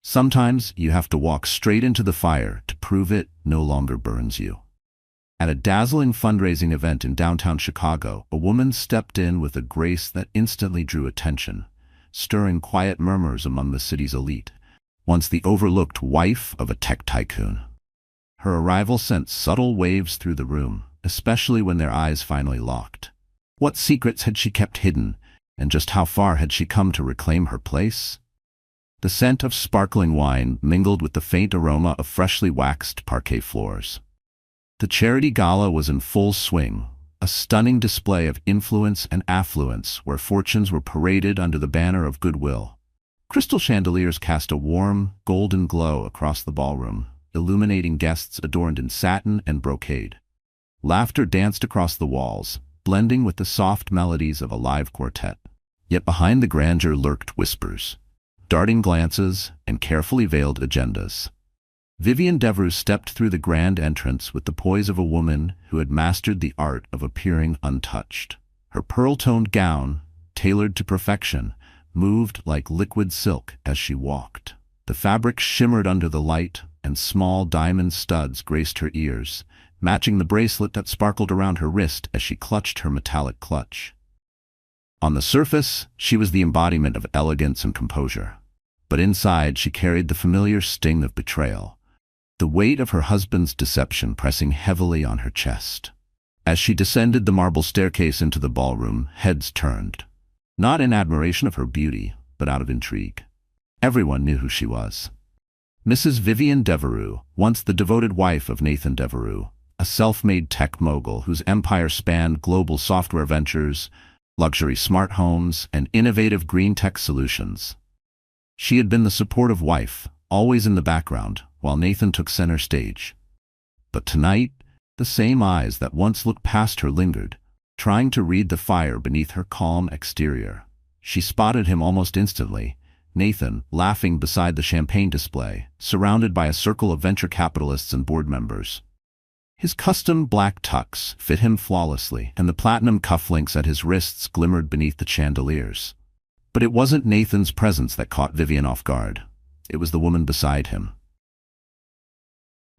Sometimes you have to walk straight into the fire to prove it no longer burns you. At a dazzling fundraising event in downtown Chicago, a woman stepped in with a grace that instantly drew attention, stirring quiet murmurs among the city's elite. Once the overlooked wife of a tech tycoon. Her arrival sent subtle waves through the room, especially when their eyes finally locked. What secrets had she kept hidden, and just how far had she come to reclaim her place? The scent of sparkling wine mingled with the faint aroma of freshly waxed parquet floors. The charity gala was in full swing, a stunning display of influence and affluence where fortunes were paraded under the banner of goodwill. Crystal chandeliers cast a warm, golden glow across the ballroom, illuminating guests adorned in satin and brocade. Laughter danced across the walls, blending with the soft melodies of a live quartet. Yet behind the grandeur lurked whispers, darting glances, and carefully veiled agendas. Vivienne Devereux stepped through the grand entrance with the poise of a woman who had mastered the art of appearing untouched. Her pearl-toned gown, tailored to perfection, moved like liquid silk as she walked. The fabric shimmered under the light, and small diamond studs graced her ears, matching the bracelet that sparkled around her wrist as she clutched her metallic clutch. On the surface, she was the embodiment of elegance and composure. But inside, she carried the familiar sting of betrayal, the weight of her husband's deception pressing heavily on her chest. As she descended the marble staircase into the ballroom, heads turned. Not in admiration of her beauty, but out of intrigue. Everyone knew who she was. Mrs. Vivienne Devereux, once the devoted wife of Nathan Devereux, a self-made tech mogul whose empire spanned global software ventures, luxury smart homes, and innovative green tech solutions. She had been the supportive wife, always in the background, while Nathan took center stage. But tonight, the same eyes that once looked past her lingered, trying to read the fire beneath her calm exterior. She spotted him almost instantly, Nathan, laughing beside the champagne display, surrounded by a circle of venture capitalists and board members. His custom black tux fit him flawlessly, and the platinum cufflinks at his wrists glimmered beneath the chandeliers. But it wasn't Nathan's presence that caught Vivienne off guard. It was the woman beside him.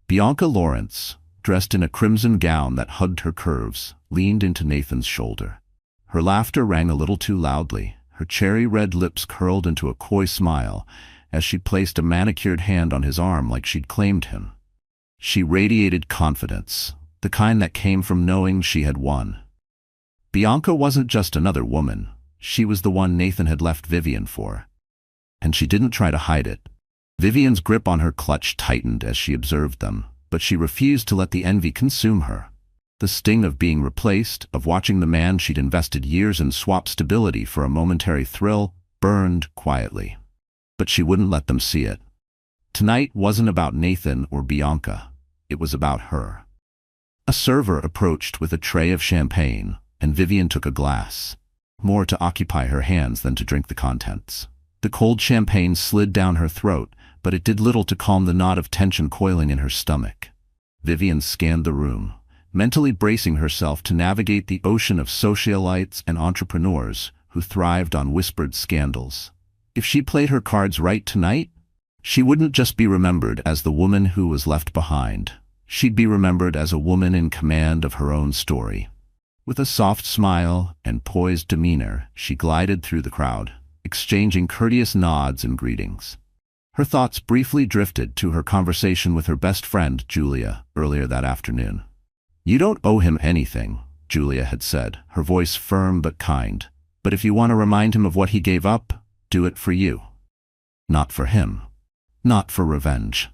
Bianca Lawrence, dressed in a crimson gown that hugged her curves, leaned into Nathan's shoulder. Her laughter rang a little too loudly, her cherry-red lips curled into a coy smile as she placed a manicured hand on his arm like she'd claimed him. She radiated confidence, the kind that came from knowing she had won. Bianca wasn't just another woman, she was the one Nathan had left Vivienne for. And she didn't try to hide it. Vivienne's grip on her clutch tightened as she observed them, but she refused to let the envy consume her. The sting of being replaced, of watching the man she'd invested years in swap stability for a momentary thrill, burned quietly. But she wouldn't let them see it. Tonight wasn't about Nathan or Bianca. It was about her. A server approached with a tray of champagne, and Vivienne took a glass, more to occupy her hands than to drink the contents. The cold champagne slid down her throat, but it did little to calm the knot of tension coiling in her stomach. Vivienne scanned the room, mentally bracing herself to navigate the ocean of socialites and entrepreneurs who thrived on whispered scandals. If she played her cards right tonight, she wouldn't just be remembered as the woman who was left behind. She'd be remembered as a woman in command of her own story. With a soft smile and poised demeanor, she glided through the crowd, exchanging courteous nods and greetings. Her thoughts briefly drifted to her conversation with her best friend, Julia, earlier that afternoon. "You don't owe him anything," Julia had said, her voice firm but kind. "But if you want to remind him of what he gave up, do it for you. Not for him. Not for revenge."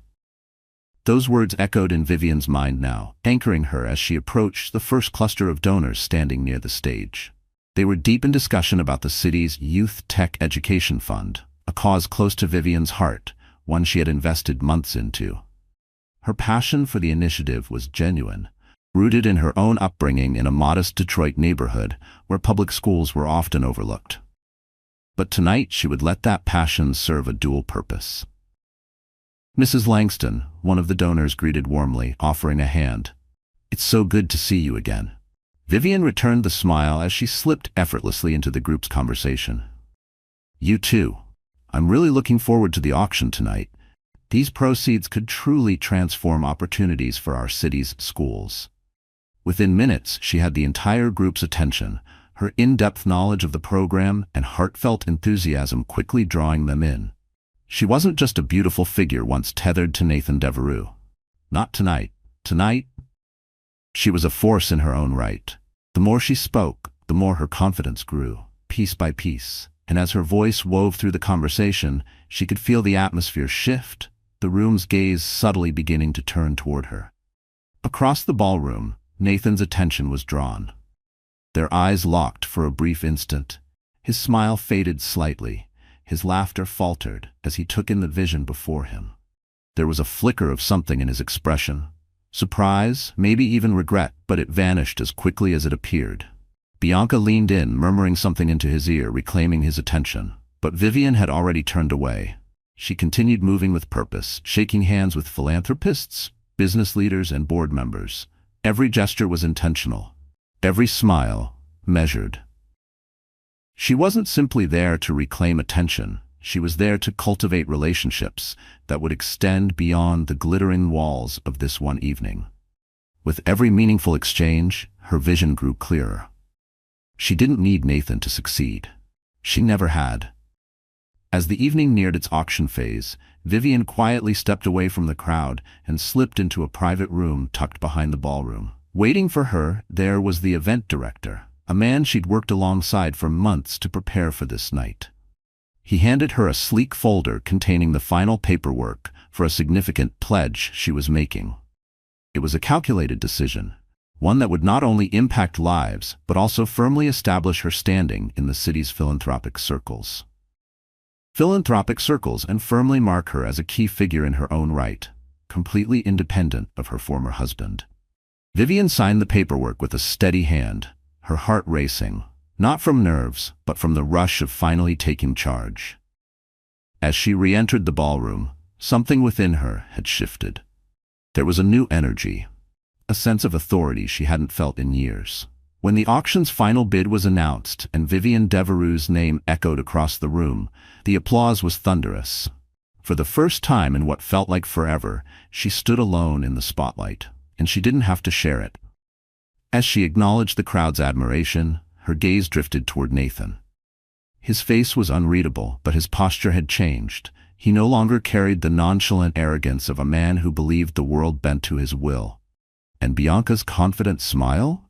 Those words echoed in Vivienne's mind now, anchoring her as she approached the first cluster of donors standing near the stage. They were deep in discussion about the city's Youth Tech Education Fund, a cause close to Vivienne's heart, one she had invested months into. Her passion for the initiative was genuine, rooted in her own upbringing in a modest Detroit neighborhood where public schools were often overlooked. But tonight she would let that passion serve a dual purpose. Mrs. Langston, one of the donors, greeted warmly, offering a hand. "It's so good to see you again." Vivienne returned the smile as she slipped effortlessly into the group's conversation. "You too. I'm really looking forward to the auction tonight. These proceeds could truly transform opportunities for our city's schools. Within minutes, she had the entire group's attention, her in-depth knowledge of the program and heartfelt enthusiasm quickly drawing them in. She wasn't just a beautiful figure once tethered to Nathan Devereux. Not tonight. Tonight, she was a force in her own right. The more she spoke, the more her confidence grew, piece by piece. And as her voice wove through the conversation, she could feel the atmosphere shift, the room's gaze subtly beginning to turn toward her. Across the ballroom, Nathan's attention was drawn. Their eyes locked for a brief instant. His smile faded slightly. His laughter faltered as he took in the vision before him. There was a flicker of something in his expression. Surprise, maybe even regret, but it vanished as quickly as it appeared. Bianca leaned in, murmuring something into his ear, reclaiming his attention. But Vivian had already turned away. She continued moving with purpose, shaking hands with philanthropists, business leaders, and board members. Every gesture was intentional. Every smile measured. She wasn't simply there to reclaim attention. She was there to cultivate relationships that would extend beyond the glittering walls of this one evening. With every meaningful exchange, her vision grew clearer. She didn't need Nathan to succeed. She never had. As the evening neared its auction phase, Vivian quietly stepped away from the crowd and slipped into a private room tucked behind the ballroom. Waiting for her, there was the event director, a man she'd worked alongside for months to prepare for this night. He handed her a sleek folder containing the final paperwork for a significant pledge she was making. It was a calculated decision, one that would not only impact lives, but also firmly establish her standing in the city's philanthropic circles. And firmly mark her as a key figure in her own right, completely independent of her former husband. Vivian signed the paperwork with a steady hand, her heart racing, not from nerves, but from the rush of finally taking charge. As she re-entered the ballroom, something within her had shifted. There was a new energy, a sense of authority she hadn't felt in years. When the auction's final bid was announced and Vivian Devereux's name echoed across the room, the applause was thunderous. For the first time in what felt like forever, she stood alone in the spotlight, and she didn't have to share it. As she acknowledged the crowd's admiration, her gaze drifted toward Nathan. His face was unreadable, but his posture had changed. He no longer carried the nonchalant arrogance of a man who believed the world bent to his will. And Bianca's confident smile?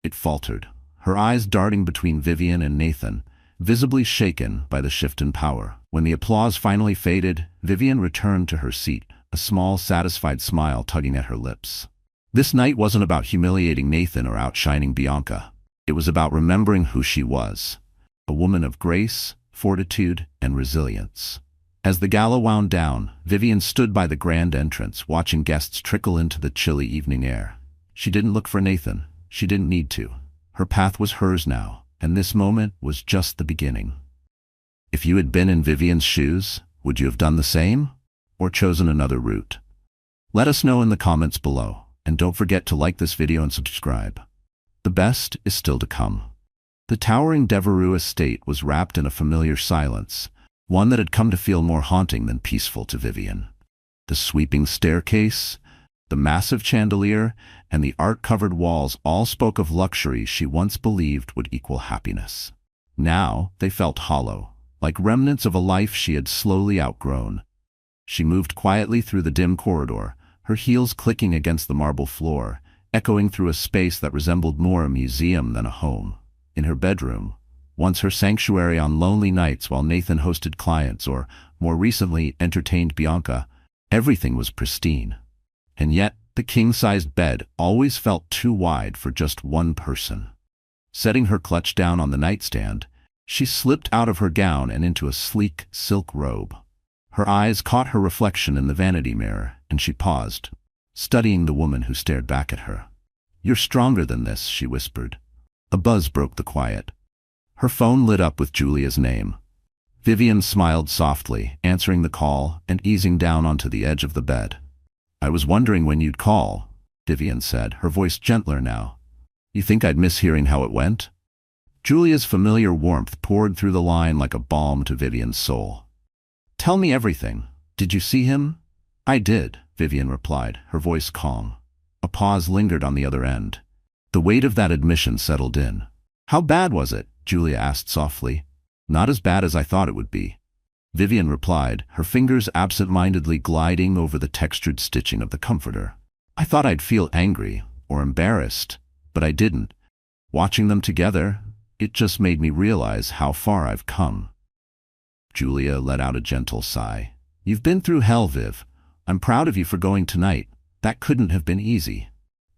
It faltered, her eyes darting between Vivian and Nathan, visibly shaken by the shift in power. When the applause finally faded, Vivian returned to her seat, a small, satisfied smile tugging at her lips. This night wasn't about humiliating Nathan or outshining Bianca. It was about remembering who she was, a woman of grace, fortitude, and resilience. As the gala wound down, Vivian stood by the grand entrance, watching guests trickle into the chilly evening air. She didn't look for Nathan. She didn't need to. Her path was hers now, and this moment was just the beginning. If you had been in Vivian's shoes, would you have done the same? Or chosen another route? Let us know in the comments below, and don't forget to like this video and subscribe. The best is still to come. The towering Devereux estate was wrapped in a familiar silence, one that had come to feel more haunting than peaceful to Vivian. The sweeping staircase, the massive chandelier, and the art-covered walls all spoke of luxury she once believed would equal happiness. Now they felt hollow, like remnants of a life she had slowly outgrown. She moved quietly through the dim corridor, her heels clicking against the marble floor, echoing through a space that resembled more a museum than a home. In her bedroom, once her sanctuary on lonely nights while Nathan hosted clients or, more recently, entertained Bianca, everything was pristine. And yet, the king-sized bed always felt too wide for just one person. Setting her clutch down on the nightstand, she slipped out of her gown and into a sleek silk robe. Her eyes caught her reflection in the vanity mirror, and she paused, studying the woman who stared back at her. "You're stronger than this," she whispered. A buzz broke the quiet. Her phone lit up with Julia's name. Vivian smiled softly, answering the call and easing down onto the edge of the bed. "I was wondering when you'd call," Vivian said, her voice gentler now. "You think I'd miss hearing how it went?" Julia's familiar warmth poured through the line like a balm to Vivian's soul. "Tell me everything. Did you see him? I did, Vivian replied, her voice calm. A pause lingered on the other end. The weight of that admission settled in. How bad was it? Julia asked softly. Not as bad as I thought it would be, Vivian replied, her fingers absent-mindedly gliding over the textured stitching of the comforter. I thought I'd feel angry or embarrassed, but I didn't. Watching them together, it just made me realize how far I've come. Julia let out a gentle sigh. You've been through hell, Viv. I'm proud of you for going tonight. That couldn't have been easy.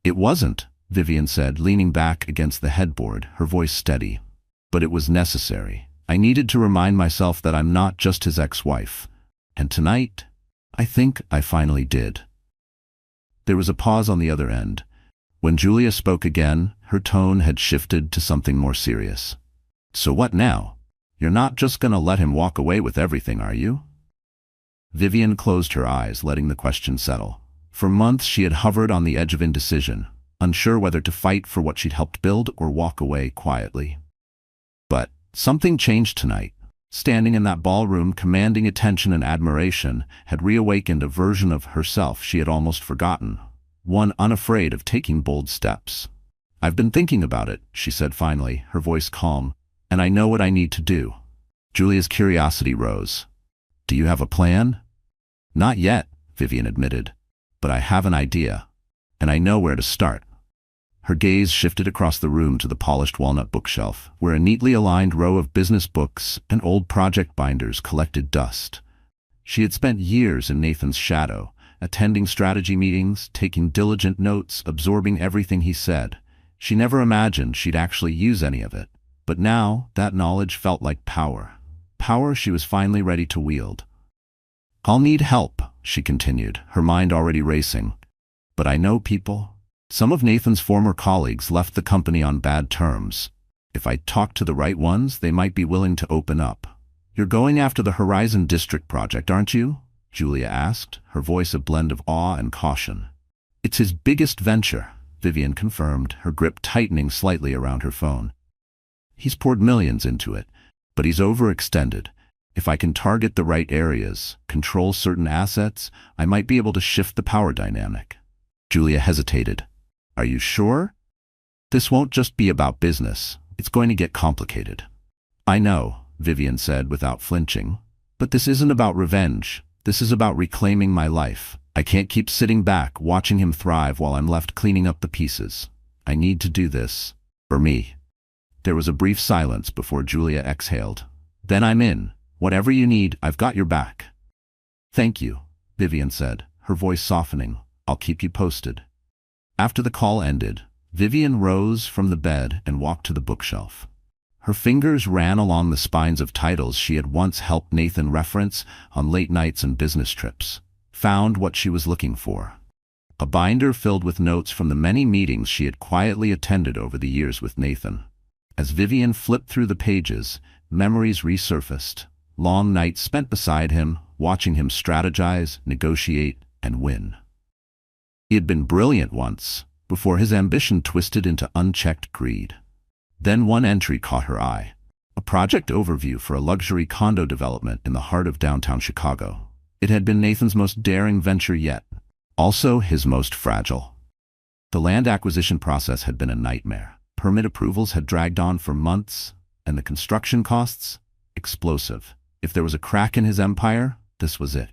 It wasn't, Vivian said, leaning back against the headboard, her voice steady. But it was necessary. I needed to remind myself that I'm not just his ex-wife. And tonight, I think I finally did. There was a pause on the other end. When Julia spoke again, her tone had shifted to something more serious. So what now? You're not just gonna let him walk away with everything, are you? Vivian closed her eyes, letting the question settle. For months she had hovered on the edge of indecision, unsure whether to fight for what she'd helped build or walk away quietly. But something changed tonight. Standing in that ballroom, commanding attention and admiration, had reawakened a version of herself she had almost forgotten, one unafraid of taking bold steps. I've been thinking about it, she said finally, her voice calm, and I know what I need to do. Julia's curiosity rose. Do you have a plan? Not yet, Vivian admitted, but I have an idea, and I know where to start. Her gaze shifted across the room to the polished walnut bookshelf, where a neatly aligned row of business books and old project binders collected dust. She had spent years in Nathan's shadow, attending strategy meetings, taking diligent notes, absorbing everything he said. She never imagined she'd actually use any of it. But now, that knowledge felt like power. Power she was finally ready to wield. I'll need help, she continued, her mind already racing. But I know people. Some of Nathan's former colleagues left the company on bad terms. If I talk to the right ones, they might be willing to open up. You're going after the Horizon District project, aren't you? Julia asked, her voice a blend of awe and caution. It's his biggest venture, Vivian confirmed, her grip tightening slightly around her phone. He's poured millions into it, but he's overextended. If I can target the right areas, control certain assets, I might be able to shift the power dynamic. Julia hesitated. Are you sure? This won't just be about business. It's going to get complicated. I know, Vivian said without flinching. But this isn't about revenge. This is about reclaiming my life. I can't keep sitting back, watching him thrive while I'm left cleaning up the pieces. I need to do this. For me. There was a brief silence before Julia exhaled. Then I'm in. Whatever you need, I've got your back. Thank you, Vivian said, her voice softening. I'll keep you posted. After the call ended, Vivian rose from the bed and walked to the bookshelf. Her fingers ran along the spines of titles she had once helped Nathan reference on late nights and business trips. Found what she was looking for. A binder filled with notes from the many meetings she had quietly attended over the years with Nathan. As Vivian flipped through the pages, memories resurfaced. Long nights spent beside him, watching him strategize, negotiate, and win. He had been brilliant once, before his ambition twisted into unchecked greed. Then one entry caught her eye. A project overview for a luxury condo development in the heart of downtown Chicago. It had been Nathan's most daring venture yet, also his most fragile. The land acquisition process had been a nightmare. Permit approvals had dragged on for months, and the construction costs? Explosive. If there was a crack in his empire, this was it.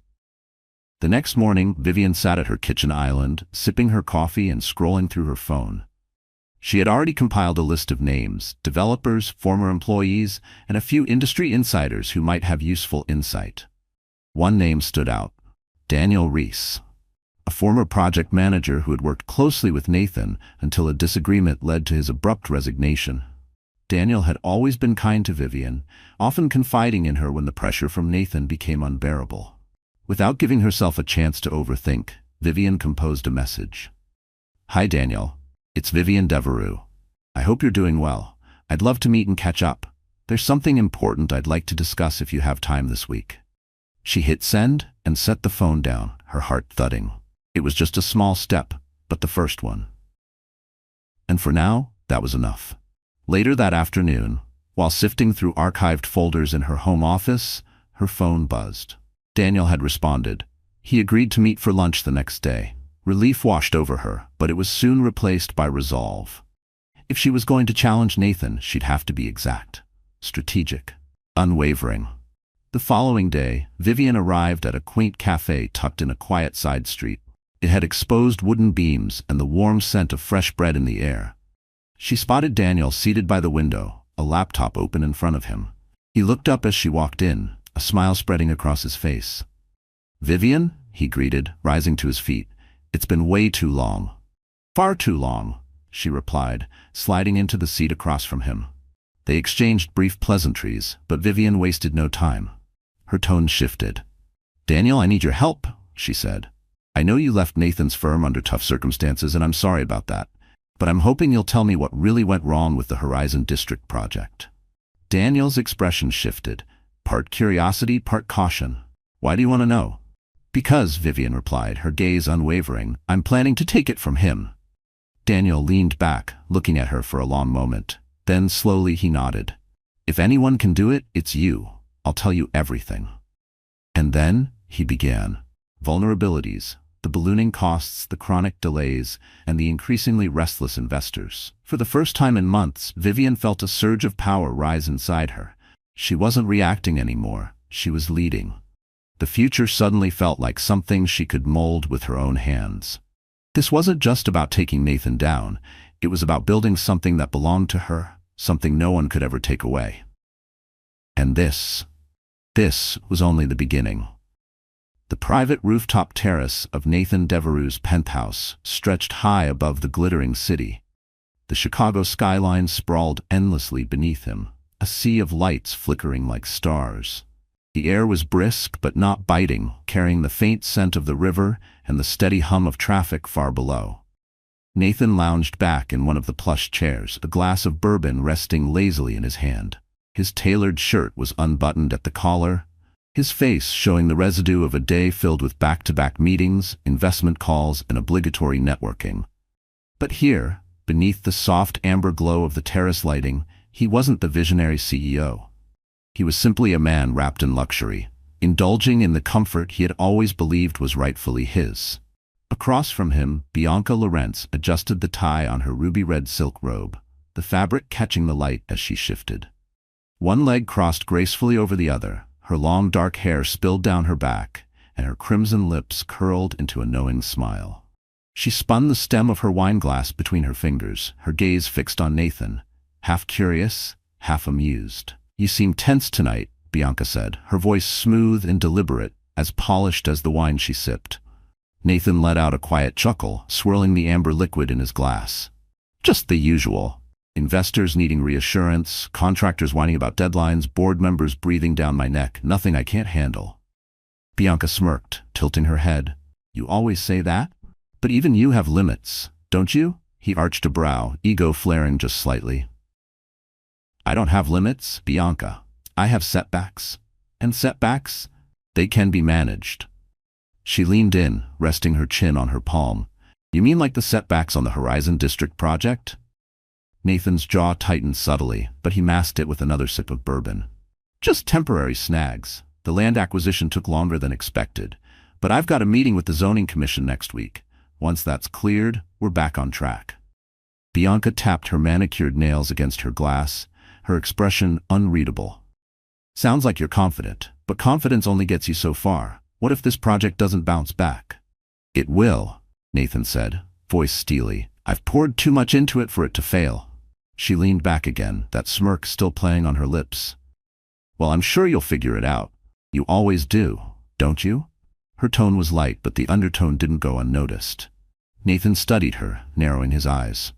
The next morning, Vivian sat at her kitchen island, sipping her coffee and scrolling through her phone. She had already compiled a list of names, developers, former employees, and a few industry insiders who might have useful insight. One name stood out. Daniel Reese, a former project manager who had worked closely with Nathan until a disagreement led to his abrupt resignation. Daniel had always been kind to Vivian, often confiding in her when the pressure from Nathan became unbearable. Without giving herself a chance to overthink, Vivian composed a message. Hi Daniel, it's Vivian Devereux. I hope you're doing well. I'd love to meet and catch up. There's something important I'd like to discuss if you have time this week. She hit send and set the phone down, her heart thudding. It was just a small step, but the first one. And for now, that was enough. Later that afternoon, while sifting through archived folders in her home office, her phone buzzed. Daniel had responded. He agreed to meet for lunch the next day. Relief washed over her, but it was soon replaced by resolve. If she was going to challenge Nathan, she'd have to be exact, strategic, unwavering. The following day, Vivian arrived at a quaint cafe tucked in a quiet side street. It had exposed wooden beams and the warm scent of fresh bread in the air. She spotted Daniel seated by the window, a laptop open in front of him. He looked up as she walked in, a smile spreading across his face. "Vivian?" he greeted, rising to his feet. "It's been way too long." "Far too long," she replied, sliding into the seat across from him. They exchanged brief pleasantries, but Vivian wasted no time. Her tone shifted. "Daniel, I need your help," she said. "I know you left Nathan's firm under tough circumstances, and I'm sorry about that. But I'm hoping you'll tell me what really went wrong with the Horizon District project." Daniel's expression shifted, part curiosity, part caution. "Why do you want to know?" "Because," Vivian replied, her gaze unwavering, "I'm planning to take it from him." Daniel leaned back, looking at her for a long moment. Then slowly he nodded. "If anyone can do it, it's you. I'll tell you everything." And then, he began. Vulnerabilities, the ballooning costs, the chronic delays, and the increasingly restless investors. For the first time in months, Vivian felt a surge of power rise inside her. She wasn't reacting anymore, she was leading. The future suddenly felt like something she could mold with her own hands. This wasn't just about taking Nathan down, it was about building something that belonged to her, something no one could ever take away. And this was only the beginning. The private rooftop terrace of Nathan Devereux's penthouse stretched high above the glittering city. The Chicago skyline sprawled endlessly beneath him, a sea of lights flickering like stars. The air was brisk but not biting, carrying the faint scent of the river and the steady hum of traffic far below. Nathan lounged back in one of the plush chairs, a glass of bourbon resting lazily in his hand. His tailored shirt was unbuttoned at the collar, his face showing the residue of a day filled with back-to-back meetings, investment calls, and obligatory networking. But here, beneath the soft amber glow of the terrace lighting, he wasn't the visionary CEO. He was simply a man wrapped in luxury, indulging in the comfort he had always believed was rightfully his. Across from him, Bianca Lorentz adjusted the tie on her ruby-red silk robe, the fabric catching the light as she shifted. One leg crossed gracefully over the other, her long dark hair spilled down her back, and her crimson lips curled into a knowing smile. She spun the stem of her wineglass between her fingers, her gaze fixed on Nathan, half curious, half amused. "You seem tense tonight," Bianca said, her voice smooth and deliberate, as polished as the wine she sipped. Nathan let out a quiet chuckle, swirling the amber liquid in his glass. "Just the usual. Investors needing reassurance, contractors whining about deadlines, board members breathing down my neck, nothing I can't handle." Bianca smirked, tilting her head. "You always say that? But even you have limits, don't you?" He arched a brow, ego flaring just slightly. "I don't have limits, Bianca. I have setbacks. And setbacks, they can be managed." She leaned in, resting her chin on her palm. "You mean like the setbacks on the Horizon District project?" Nathan's jaw tightened subtly, but he masked it with another sip of bourbon. "Just temporary snags. The land acquisition took longer than expected. But I've got a meeting with the zoning commission next week. Once that's cleared, we're back on track." Bianca tapped her manicured nails against her glass, her expression unreadable. "Sounds like you're confident, but confidence only gets you so far. What if this project doesn't bounce back?" "It will," Nathan said, voice steely. "I've poured too much into it for it to fail." She leaned back again, that smirk still playing on her lips. "Well, I'm sure you'll figure it out. You always do, don't you?" Her tone was light, but the undertone didn't go unnoticed. Nathan studied her, narrowing his eyes.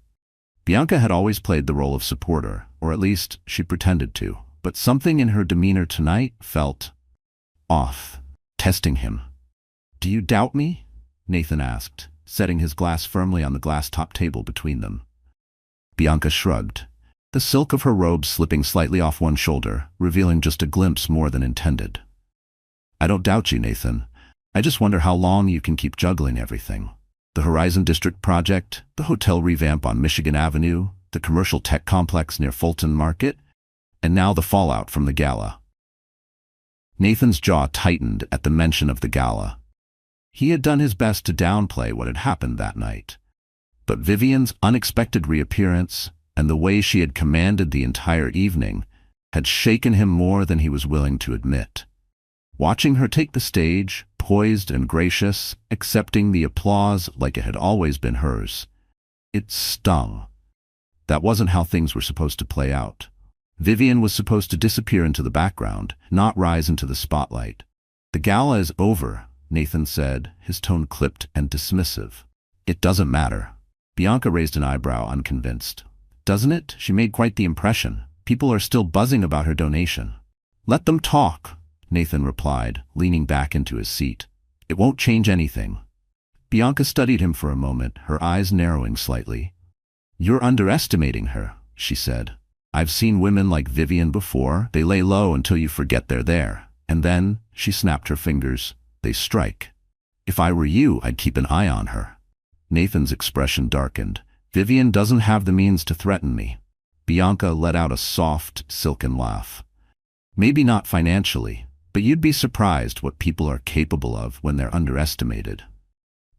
Bianca had always played the role of supporter, or at least she pretended to, but something in her demeanor tonight felt off, testing him. "Do you doubt me?" Nathan asked, setting his glass firmly on the glass-top table between them. Bianca shrugged, the silk of her robe slipping slightly off one shoulder, revealing just a glimpse more than intended. "I don't doubt you, Nathan. I just wonder how long you can keep juggling everything. The Horizon District project, the hotel revamp on Michigan Avenue, the commercial tech complex near Fulton Market, and now the fallout from the gala." Nathan's jaw tightened at the mention of the gala. He had done his best to downplay what had happened that night. But Vivian's unexpected reappearance and the way she had commanded the entire evening had shaken him more than he was willing to admit. Watching her take the stage, poised and gracious, accepting the applause like it had always been hers, it stung. That wasn't how things were supposed to play out. Vivian was supposed to disappear into the background, not rise into the spotlight. "The gala is over," Nathan said, his tone clipped and dismissive. "It doesn't matter." Bianca raised an eyebrow, unconvinced. "Doesn't it? She made quite the impression. People are still buzzing about her donation." "Let them talk," Nathan replied, leaning back into his seat. "It won't change anything." Bianca studied him for a moment, her eyes narrowing slightly. "You're underestimating her," she said. "I've seen women like Vivian before. They lay low until you forget they're there. And then," she snapped her fingers, "they strike. If I were you, I'd keep an eye on her." Nathan's expression darkened. "Vivian doesn't have the means to threaten me." Bianca let out a soft, silken laugh. "Maybe not financially, but you'd be surprised what people are capable of when they're underestimated."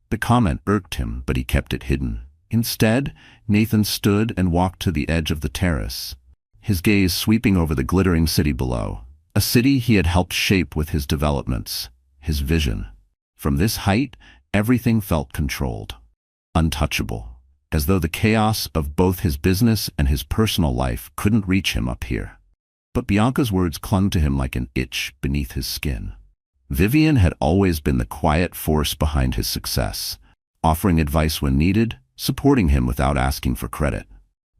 The comment irked him, but he kept it hidden. Instead, Nathan stood and walked to the edge of the terrace, his gaze sweeping over the glittering city below, a city he had helped shape with his developments, his vision. From this height, everything felt controlled, untouchable, as though the chaos of both his business and his personal life couldn't reach him up here. But Bianca's words clung to him like an itch beneath his skin. Vivian had always been the quiet force behind his success, offering advice when needed, supporting him without asking for credit.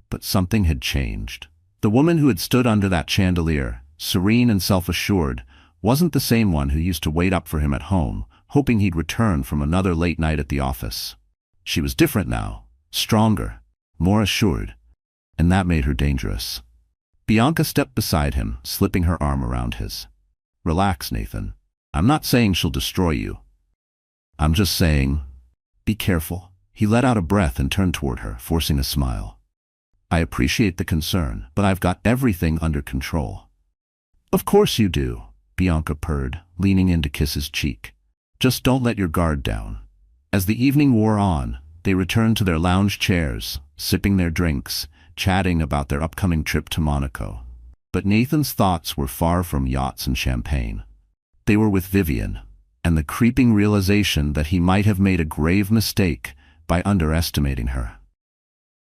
But something had changed. The woman who had stood under that chandelier, serene and self-assured, wasn't the same one who used to wait up for him at home, hoping he'd return from another late night at the office. She was different now, stronger, more assured, and that made her dangerous. Bianca stepped beside him, slipping her arm around his. "Relax, Nathan. I'm not saying she'll destroy you. I'm just saying, be careful." He let out a breath and turned toward her, forcing a smile. "I appreciate the concern, but I've got everything under control." "Of course you do," Bianca purred, leaning in to kiss his cheek. "Just don't let your guard down." As the evening wore on, they returned to their lounge chairs, sipping their drinks, chatting about their upcoming trip to Monaco. But Nathan's thoughts were far from yachts and champagne. They were with Vivian, and the creeping realization that he might have made a grave mistake by underestimating her.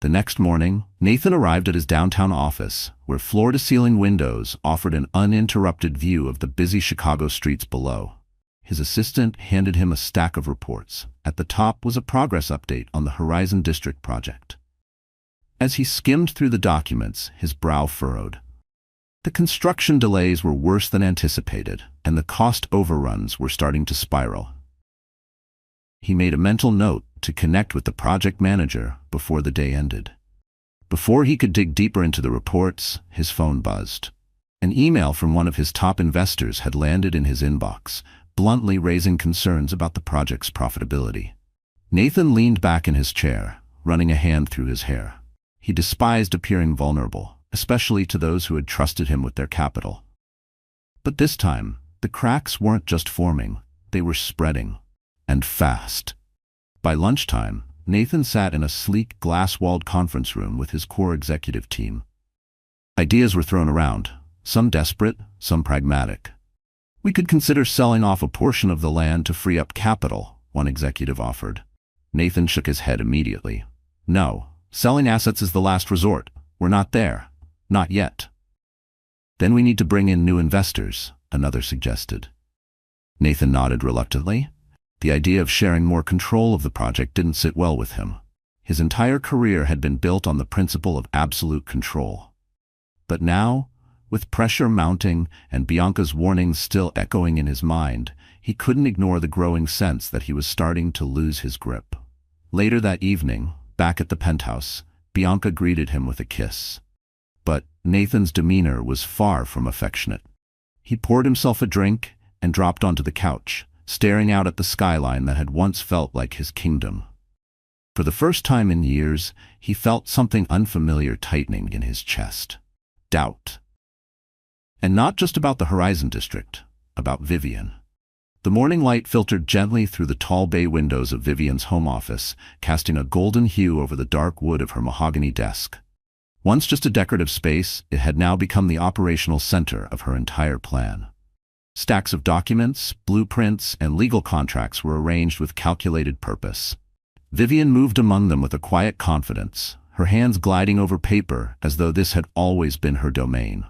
The next morning, Nathan arrived at his downtown office, where floor-to-ceiling windows offered an uninterrupted view of the busy Chicago streets below. His assistant handed him a stack of reports. At the top was a progress update on the Horizon District project. As he skimmed through the documents, his brow furrowed. The construction delays were worse than anticipated, and the cost overruns were starting to spiral. He made a mental note to connect with the project manager before the day ended. Before he could dig deeper into the reports, his phone buzzed. An email from one of his top investors had landed in his inbox, bluntly raising concerns about the project's profitability. Nathan leaned back in his chair, running a hand through his hair. He despised appearing vulnerable, especially to those who had trusted him with their capital. But this time, the cracks weren't just forming, they were spreading. And fast. By lunchtime, Nathan sat in a sleek, glass-walled conference room with his core executive team. Ideas were thrown around, some desperate, some pragmatic. "We could consider selling off a portion of the land to free up capital," one executive offered. Nathan shook his head immediately. "No, selling assets is the last resort. We're not there. Not yet." "Then we need to bring in new investors," another suggested. Nathan nodded reluctantly. The idea of sharing more control of the project didn't sit well with him. His entire career had been built on the principle of absolute control. But now, with pressure mounting and Bianca's warnings still echoing in his mind, he couldn't ignore the growing sense that he was starting to lose his grip. Later that evening, back at the penthouse, Bianca greeted him with a kiss. But Nathan's demeanor was far from affectionate. He poured himself a drink and dropped onto the couch, staring out at the skyline that had once felt like his kingdom. For the first time in years, he felt something unfamiliar tightening in his chest. Doubt. And not just about the Horizon District, about Vivian. The morning light filtered gently through the tall bay windows of Vivian's home office, casting a golden hue over the dark wood of her mahogany desk. Once just a decorative space, it had now become the operational center of her entire plan. Stacks of documents, blueprints, and legal contracts were arranged with calculated purpose. Vivian moved among them with a quiet confidence, her hands gliding over paper as though this had always been her domain.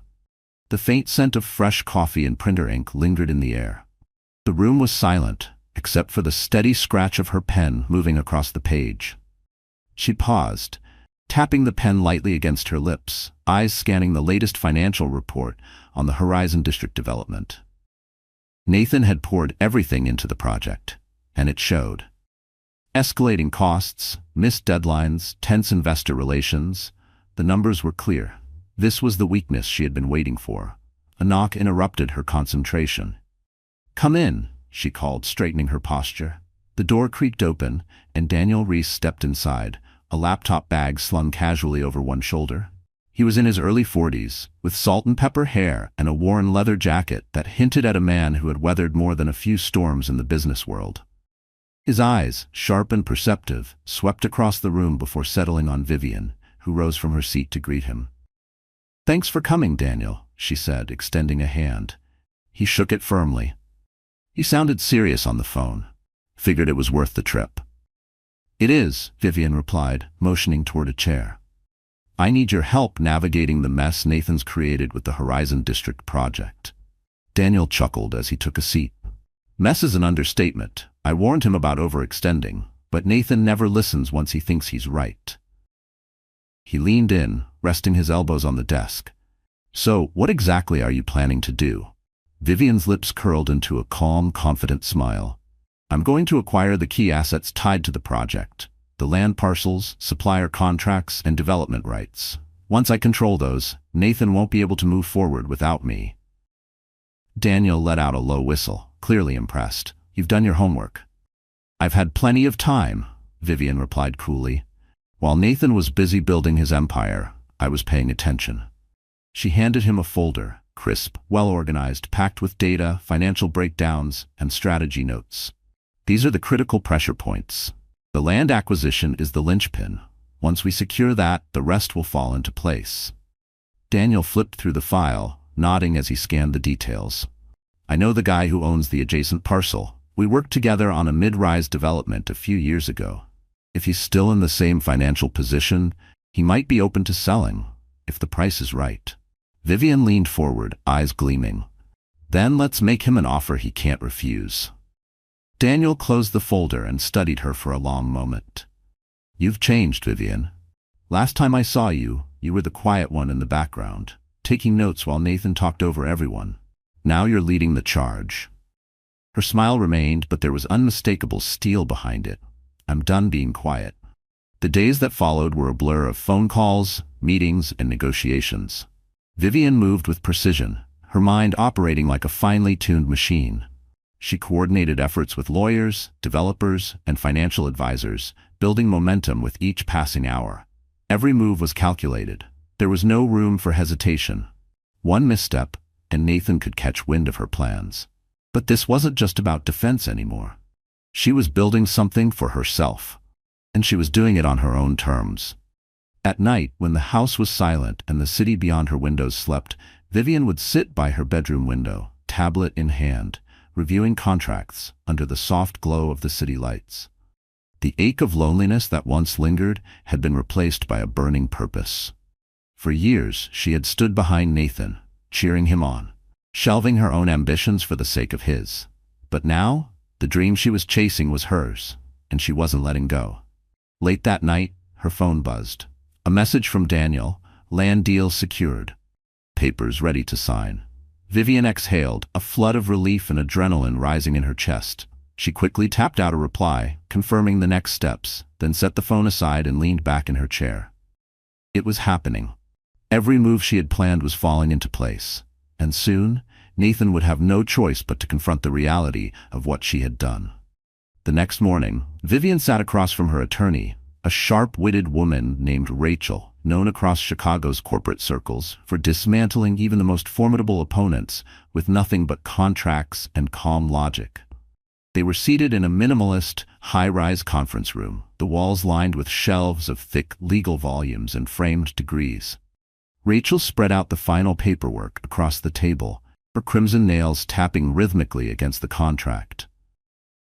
The faint scent of fresh coffee and printer ink lingered in the air. The room was silent, except for the steady scratch of her pen moving across the page. She paused, tapping the pen lightly against her lips, eyes scanning the latest financial report on the Horizon District development. Nathan had poured everything into the project, and it showed. Escalating costs, missed deadlines, tense investor relations, the numbers were clear. This was the weakness she had been waiting for. A knock interrupted her concentration. "Come in," she called, straightening her posture. The door creaked open, and Daniel Reese stepped inside, a laptop bag slung casually over one shoulder. He was in his early 40s, with salt and pepper hair and a worn leather jacket that hinted at a man who had weathered more than a few storms in the business world. His eyes, sharp and perceptive, swept across the room before settling on Vivian, who rose from her seat to greet him. "Thanks for coming, Daniel," she said, extending a hand. He shook it firmly. He sounded serious on the phone. Figured it was worth the trip. "It is," Vivian replied, motioning toward a chair. "I need your help navigating the mess Nathan's created with the Horizon District project." Daniel chuckled as he took a seat. "Mess is an understatement. I warned him about overextending, but Nathan never listens once he thinks he's right." He leaned in, resting his elbows on the desk. "So, what exactly are you planning to do?" Vivian's lips curled into a calm, confident smile. "I'm going to acquire the key assets tied to the project. The land parcels, supplier contracts, and development rights. Once I control those, Nathan won't be able to move forward without me." Daniel let out a low whistle, clearly impressed. "You've done your homework." "I've had plenty of time," Vivian replied coolly. "While Nathan was busy building his empire, I was paying attention." She handed him a folder, crisp, well-organized, packed with data, financial breakdowns, and strategy notes. "These are the critical pressure points. The land acquisition is the linchpin. Once we secure that, the rest will fall into place." Daniel flipped through the file, nodding as he scanned the details. "I know the guy who owns the adjacent parcel. We worked together on a mid-rise development a few years ago. If he's still in the same financial position, he might be open to selling, if the price is right." Vivian leaned forward, eyes gleaming. "Then let's make him an offer he can't refuse." Daniel closed the folder and studied her for a long moment. "You've changed, Vivian. Last time I saw you, you were the quiet one in the background, taking notes while Nathan talked over everyone. Now you're leading the charge." Her smile remained, but there was unmistakable steel behind it. "I'm done being quiet." The days that followed were a blur of phone calls, meetings, and negotiations. Vivian moved with precision, her mind operating like a finely tuned machine. She coordinated efforts with lawyers, developers, and financial advisors, building momentum with each passing hour. Every move was calculated. There was no room for hesitation. One misstep, and Nathan could catch wind of her plans. But this wasn't just about defense anymore. She was building something for herself, and she was doing it on her own terms. At night, when the house was silent and the city beyond her windows slept, Vivian would sit by her bedroom window, tablet in hand, reviewing contracts under the soft glow of the city lights. The ache of loneliness that once lingered had been replaced by a burning purpose. For years, she had stood behind Nathan, cheering him on, shelving her own ambitions for the sake of his. But now, the dream she was chasing was hers, and she wasn't letting go. Late that night, her phone buzzed. A message from Daniel: "Land deal secured. Papers ready to sign." Vivian exhaled, a flood of relief and adrenaline rising in her chest. She quickly tapped out a reply, confirming the next steps, then set the phone aside and leaned back in her chair. It was happening. Every move she had planned was falling into place, and soon, Nathan would have no choice but to confront the reality of what she had done. The next morning, Vivian sat across from her attorney, a sharp-witted woman named Rachel, known across Chicago's corporate circles for dismantling even the most formidable opponents with nothing but contracts and calm logic. They were seated in a minimalist, high-rise conference room, the walls lined with shelves of thick legal volumes and framed degrees. Rachel spread out the final paperwork across the table, her crimson nails tapping rhythmically against the contract.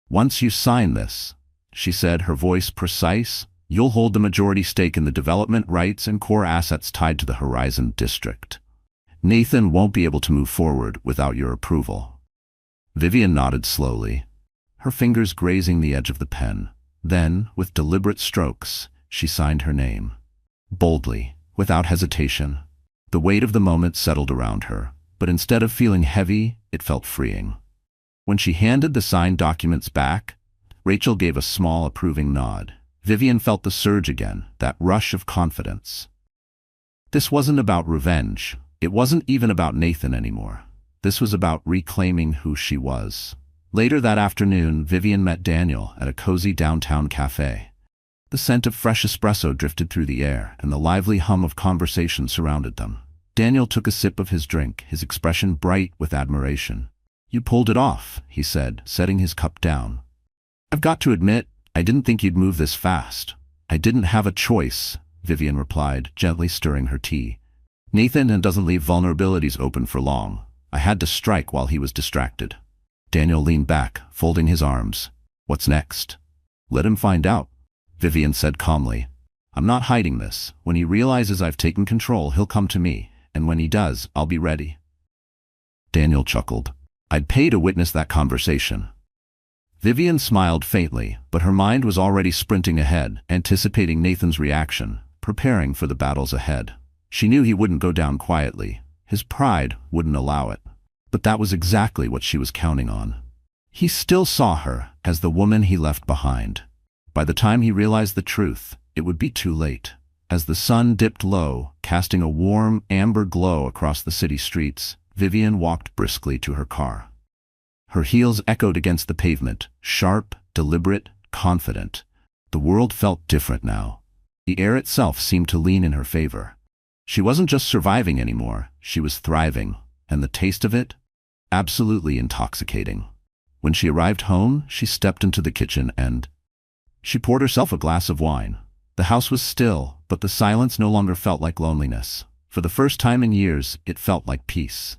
"Once you sign this," she said, her voice precise, "you'll hold the majority stake in the development rights and core assets tied to the Horizon District. Nathan won't be able to move forward without your approval." Vivian nodded slowly, her fingers grazing the edge of the pen. Then, with deliberate strokes, she signed her name. Boldly, without hesitation. The weight of the moment settled around her, but instead of feeling heavy, it felt freeing. When she handed the signed documents back, Rachel gave a small approving nod. Vivian felt the surge again, that rush of confidence. This wasn't about revenge. It wasn't even about Nathan anymore. This was about reclaiming who she was. Later that afternoon, Vivian met Daniel at a cozy downtown cafe. The scent of fresh espresso drifted through the air, and the lively hum of conversation surrounded them. Daniel took a sip of his drink, his expression bright with admiration. "You pulled it off," he said, setting his cup down. "I've got to admit, I didn't think you'd move this fast." "I didn't have a choice," Vivian replied, gently stirring her tea. "Nathan doesn't leave vulnerabilities open for long. I had to strike while he was distracted." Daniel leaned back, folding his arms. "What's next?" "Let him find out," Vivian said calmly. "I'm not hiding this. When he realizes I've taken control, he'll come to me, and when he does, I'll be ready." Daniel chuckled. "I'd pay to witness that conversation." Vivian smiled faintly, but her mind was already sprinting ahead, anticipating Nathan's reaction, preparing for the battles ahead. She knew he wouldn't go down quietly. His pride wouldn't allow it. But that was exactly what she was counting on. He still saw her as the woman he left behind. By the time he realized the truth, it would be too late. As the sun dipped low, casting a warm, amber glow across the city streets, Vivian walked briskly to her car. Her heels echoed against the pavement, sharp, deliberate, confident. The world felt different now. The air itself seemed to lean in her favor. She wasn't just surviving anymore, she was thriving, and the taste of it? Absolutely intoxicating. When she arrived home, she stepped into the kitchen and she poured herself a glass of wine. The house was still, but the silence no longer felt like loneliness. For the first time in years, it felt like peace.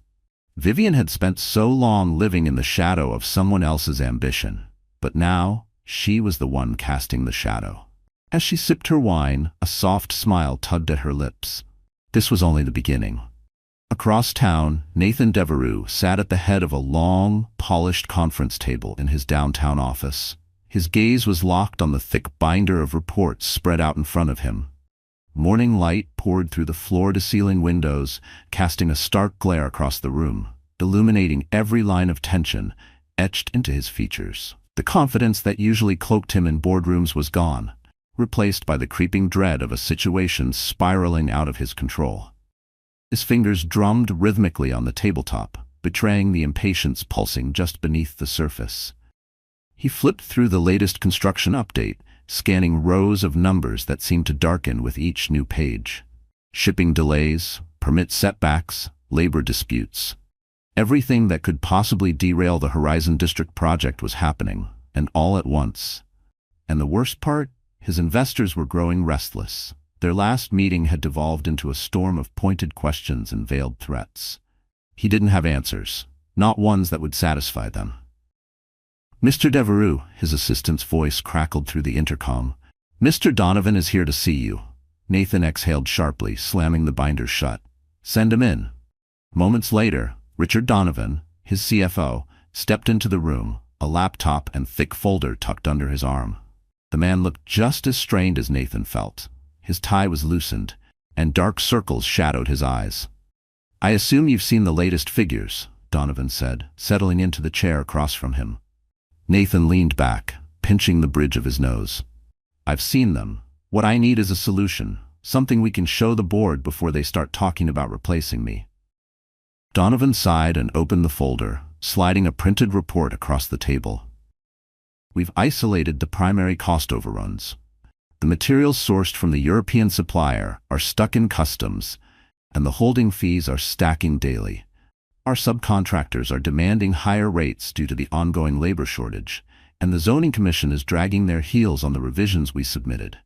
Vivian had spent so long living in the shadow of someone else's ambition, but now she was the one casting the shadow. As she sipped her wine, a soft smile tugged at her lips. This was only the beginning. Across town, Nathan Devereux sat at the head of a long, polished conference table in his downtown office. His gaze was locked on the thick binder of reports spread out in front of him. Morning light poured through the floor-to-ceiling windows, casting a stark glare across the room, illuminating every line of tension etched into his features. The confidence that usually cloaked him in boardrooms was gone, replaced by the creeping dread of a situation spiraling out of his control. His fingers drummed rhythmically on the tabletop, betraying the impatience pulsing just beneath the surface. He flipped through the latest construction update, scanning rows of numbers that seemed to darken with each new page. Shipping delays, permit setbacks, labor disputes. Everything that could possibly derail the Horizon District project was happening, and all at once. And the worst part? His investors were growing restless. Their last meeting had devolved into a storm of pointed questions and veiled threats. He didn't have answers, not ones that would satisfy them. "Mr. Devereux," his assistant's voice crackled through the intercom. "Mr. Donovan is here to see you." Nathan exhaled sharply, slamming the binder shut. "Send him in." Moments later, Richard Donovan, his CFO, stepped into the room, a laptop and thick folder tucked under his arm. The man looked just as strained as Nathan felt. His tie was loosened, and dark circles shadowed his eyes. "I assume you've seen the latest figures," Donovan said, settling into the chair across from him. Nathan leaned back, pinching the bridge of his nose. "I've seen them. What I need is a solution, something we can show the board before they start talking about replacing me." Donovan sighed and opened the folder, sliding a printed report across the table. "We've isolated the primary cost overruns. The materials sourced from the European supplier are stuck in customs, and the holding fees are stacking daily. Our subcontractors are demanding higher rates due to the ongoing labor shortage, and the zoning commission is dragging their heels on the revisions we submitted.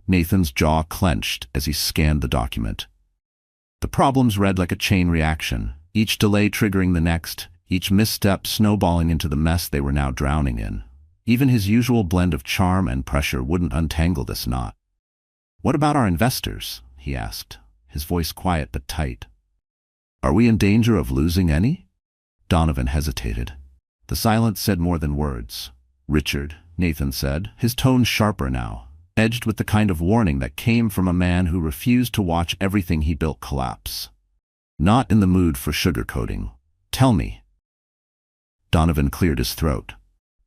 Nathan's jaw clenched as he scanned the document. The problems read like a chain reaction, each delay triggering the next, each misstep snowballing into the mess they were now drowning in. Even his usual blend of charm and pressure wouldn't untangle this knot. "What about our investors?" he asked, his voice quiet but tight. "Are we in danger of losing any?" Donovan hesitated. The silence said more than words. "Richard," Nathan said, his tone sharper now, edged with the kind of warning that came from a man who refused to watch everything he built collapse. "Not in the mood for sugarcoating. Tell me." Donovan cleared his throat.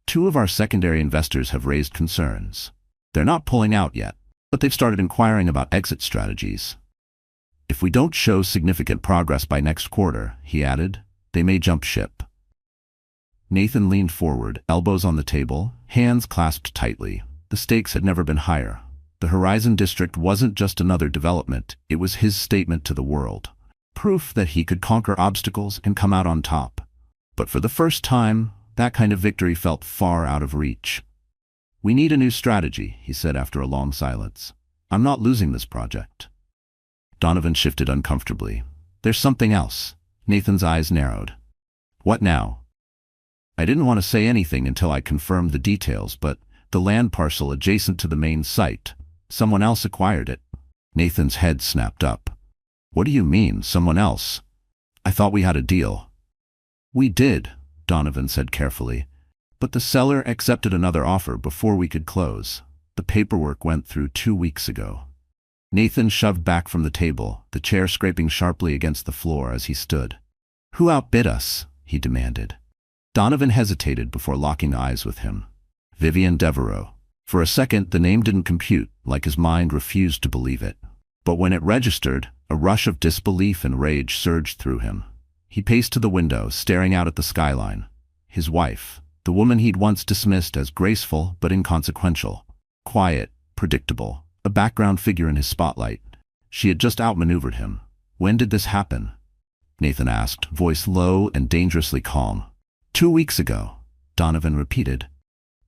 "Two of our secondary investors have raised concerns. They're not pulling out yet, but they've started inquiring about exit strategies. If we don't show significant progress by next quarter," he added, "they may jump ship." Nathan leaned forward, elbows on the table, hands clasped tightly. The stakes had never been higher. The Horizon District wasn't just another development, it was his statement to the world. Proof that he could conquer obstacles and come out on top. But for the first time, that kind of victory felt far out of reach. "We need a new strategy," he said after a long silence. "I'm not losing this project." Donovan shifted uncomfortably. "There's something else." Nathan's eyes narrowed. "What now?" "I didn't want to say anything until I confirmed the details, but the land parcel adjacent to the main site, someone else acquired it." Nathan's head snapped up. "What do you mean, someone else? I thought we had a deal." "We did," Donovan said carefully, "but the seller accepted another offer before we could close. The paperwork went through 2 weeks ago." Nathan shoved back from the table, the chair scraping sharply against the floor as he stood. "Who outbid us?" he demanded. Donovan hesitated before locking eyes with him. "Vivian Devereaux." For a second, the name didn't compute, like his mind refused to believe it. But when it registered, a rush of disbelief and rage surged through him. He paced to the window, staring out at the skyline. His wife, the woman he'd once dismissed as graceful but inconsequential, quiet, predictable, a background figure in his spotlight. She had just outmaneuvered him. "When did this happen?" Nathan asked, voice low and dangerously calm. 2 weeks ago," Donovan repeated.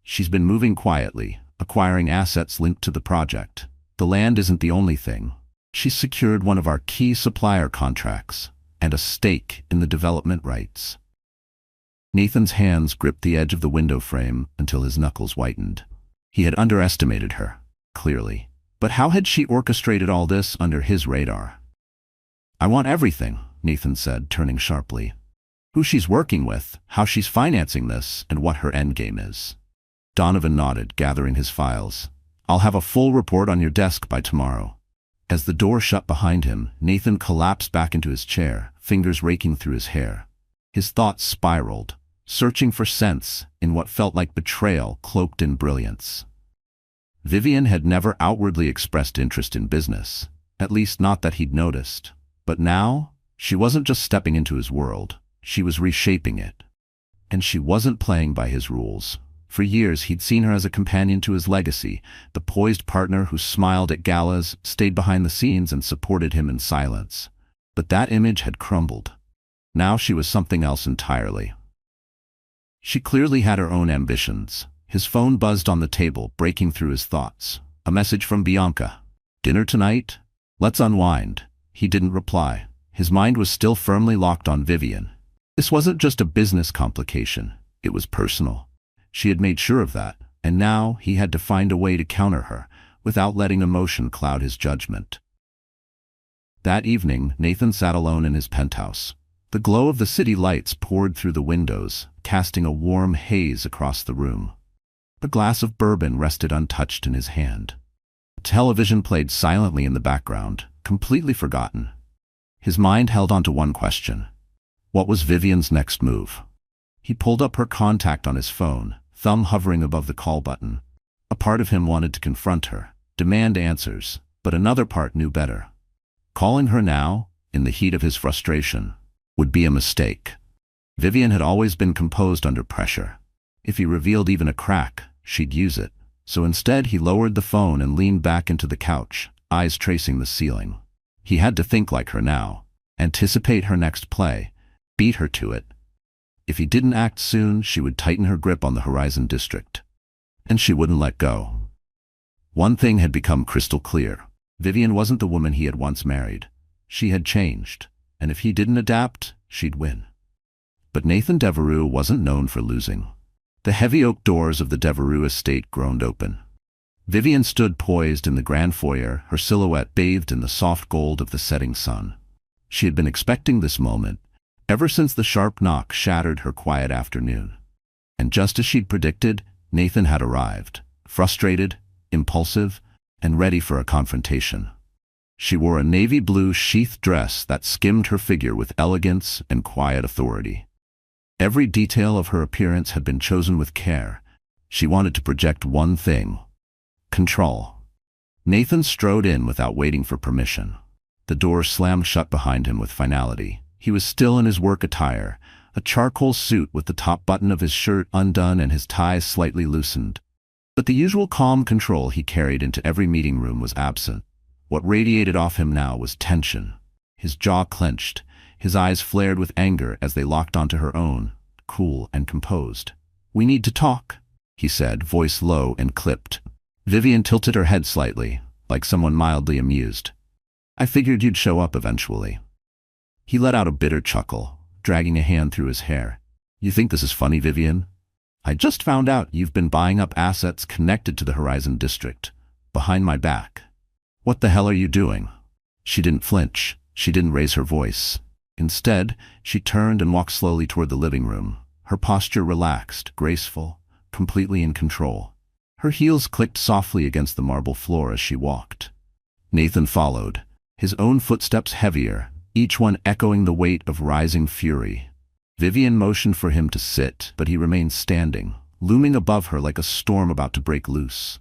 "She's been moving quietly, acquiring assets linked to the project. The land isn't the only thing. She's secured one of our key supplier contracts and a stake in the development rights." Nathan's hands gripped the edge of the window frame until his knuckles whitened. He had underestimated her, clearly. But how had she orchestrated all this under his radar? "I want everything," Nathan said, turning sharply. "Who she's working with, how she's financing this, and what her endgame is." Donovan nodded, gathering his files. "I'll have a full report on your desk by tomorrow." As the door shut behind him, Nathan collapsed back into his chair, fingers raking through his hair. His thoughts spiraled, searching for sense in what felt like betrayal cloaked in brilliance. Vivian had never outwardly expressed interest in business, at least not that he'd noticed. But now, she wasn't just stepping into his world, she was reshaping it. And she wasn't playing by his rules. For years, he'd seen her as a companion to his legacy, the poised partner who smiled at galas, stayed behind the scenes, and supported him in silence. But that image had crumbled. Now she was something else entirely. She clearly had her own ambitions. His phone buzzed on the table, breaking through his thoughts. A message from Bianca. "Dinner tonight? Let's unwind." He didn't reply. His mind was still firmly locked on Vivian. This wasn't just a business complication. It was personal. She had made sure of that, and now he had to find a way to counter her, without letting emotion cloud his judgment. That evening, Nathan sat alone in his penthouse. The glow of the city lights poured through the windows, casting a warm haze across the room. The glass of bourbon rested untouched in his hand. Television played silently in the background, completely forgotten. His mind held on to one question. What was Vivian's next move? He pulled up her contact on his phone, thumb hovering above the call button. A part of him wanted to confront her, demand answers, but another part knew better. Calling her now, in the heat of his frustration, would be a mistake. Vivian had always been composed under pressure. If he revealed even a crack, she'd use it. So instead he lowered the phone and leaned back into the couch, eyes tracing the ceiling. He had to think like her now, anticipate her next play, beat her to it. If he didn't act soon, she would tighten her grip on the Horizon District. And she wouldn't let go. One thing had become crystal clear. Vivian wasn't the woman he had once married. She had changed, and if he didn't adapt, she'd win. But Nathan Devereux wasn't known for losing. The heavy oak doors of the Devereux estate groaned open. Vivian stood poised in the grand foyer, her silhouette bathed in the soft gold of the setting sun. She had been expecting this moment, ever since the sharp knock shattered her quiet afternoon. And just as she'd predicted, Nathan had arrived, frustrated, impulsive, and ready for a confrontation. She wore a navy blue sheath dress that skimmed her figure with elegance and quiet authority. Every detail of her appearance had been chosen with care. She wanted to project one thing: control. Nathan strode in without waiting for permission. The door slammed shut behind him with finality. He was still in his work attire, a charcoal suit with the top button of his shirt undone and his tie slightly loosened. But the usual calm control he carried into every meeting room was absent. What radiated off him now was tension. His jaw clenched, his eyes flared with anger as they locked onto her own, cool and composed. "We need to talk," he said, voice low and clipped. Vivian tilted her head slightly, like someone mildly amused. "I figured you'd show up eventually." He let out a bitter chuckle, dragging a hand through his hair. "You think this is funny, Vivian? I just found out you've been buying up assets connected to the Horizon District, behind my back. What the hell are you doing?" She didn't flinch. She didn't raise her voice. Instead, she turned and walked slowly toward the living room, her posture relaxed, graceful, completely in control. Her heels clicked softly against the marble floor as she walked. Nathan followed, his own footsteps heavier, each one echoing the weight of rising fury. Vivian motioned for him to sit, but he remained standing, looming above her like a storm about to break loose.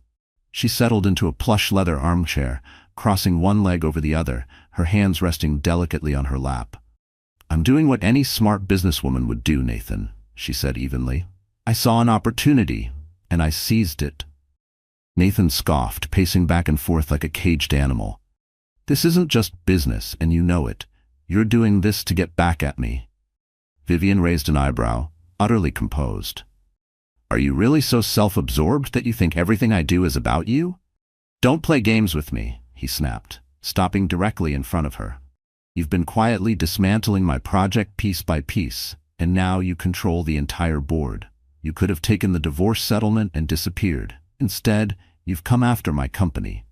She settled into a plush leather armchair, crossing one leg over the other, her hands resting delicately on her lap. "I'm doing what any smart businesswoman would do, Nathan," she said evenly. "I saw an opportunity, and I seized it." Nathan scoffed, pacing back and forth like a caged animal. "This isn't just business, and you know it. You're doing this to get back at me." Vivian raised an eyebrow, utterly composed. "Are you really so self-absorbed that you think everything I do is about you?" "Don't play games with me," he snapped, stopping directly in front of her. "You've been quietly dismantling my project piece by piece, and now you control the entire board. You could have taken the divorce settlement and disappeared. Instead, you've come after my company."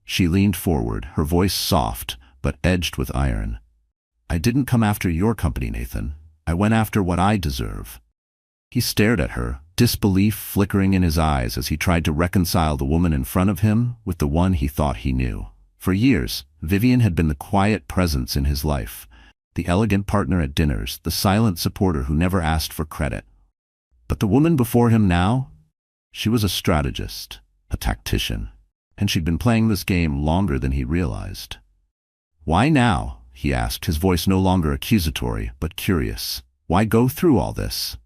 She leaned forward, her voice soft, but edged with iron. "I didn't come after your company, Nathan. I went after what I deserve." He stared at her, disbelief flickering in his eyes as he tried to reconcile the woman in front of him with the one he thought he knew. For years, Vivian had been the quiet presence in his life, the elegant partner at dinners, the silent supporter who never asked for credit. But the woman before him now? She was a strategist, a tactician, and she'd been playing this game longer than he realized. "Why now?" he asked, his voice no longer accusatory, but curious. "Why go through all this?"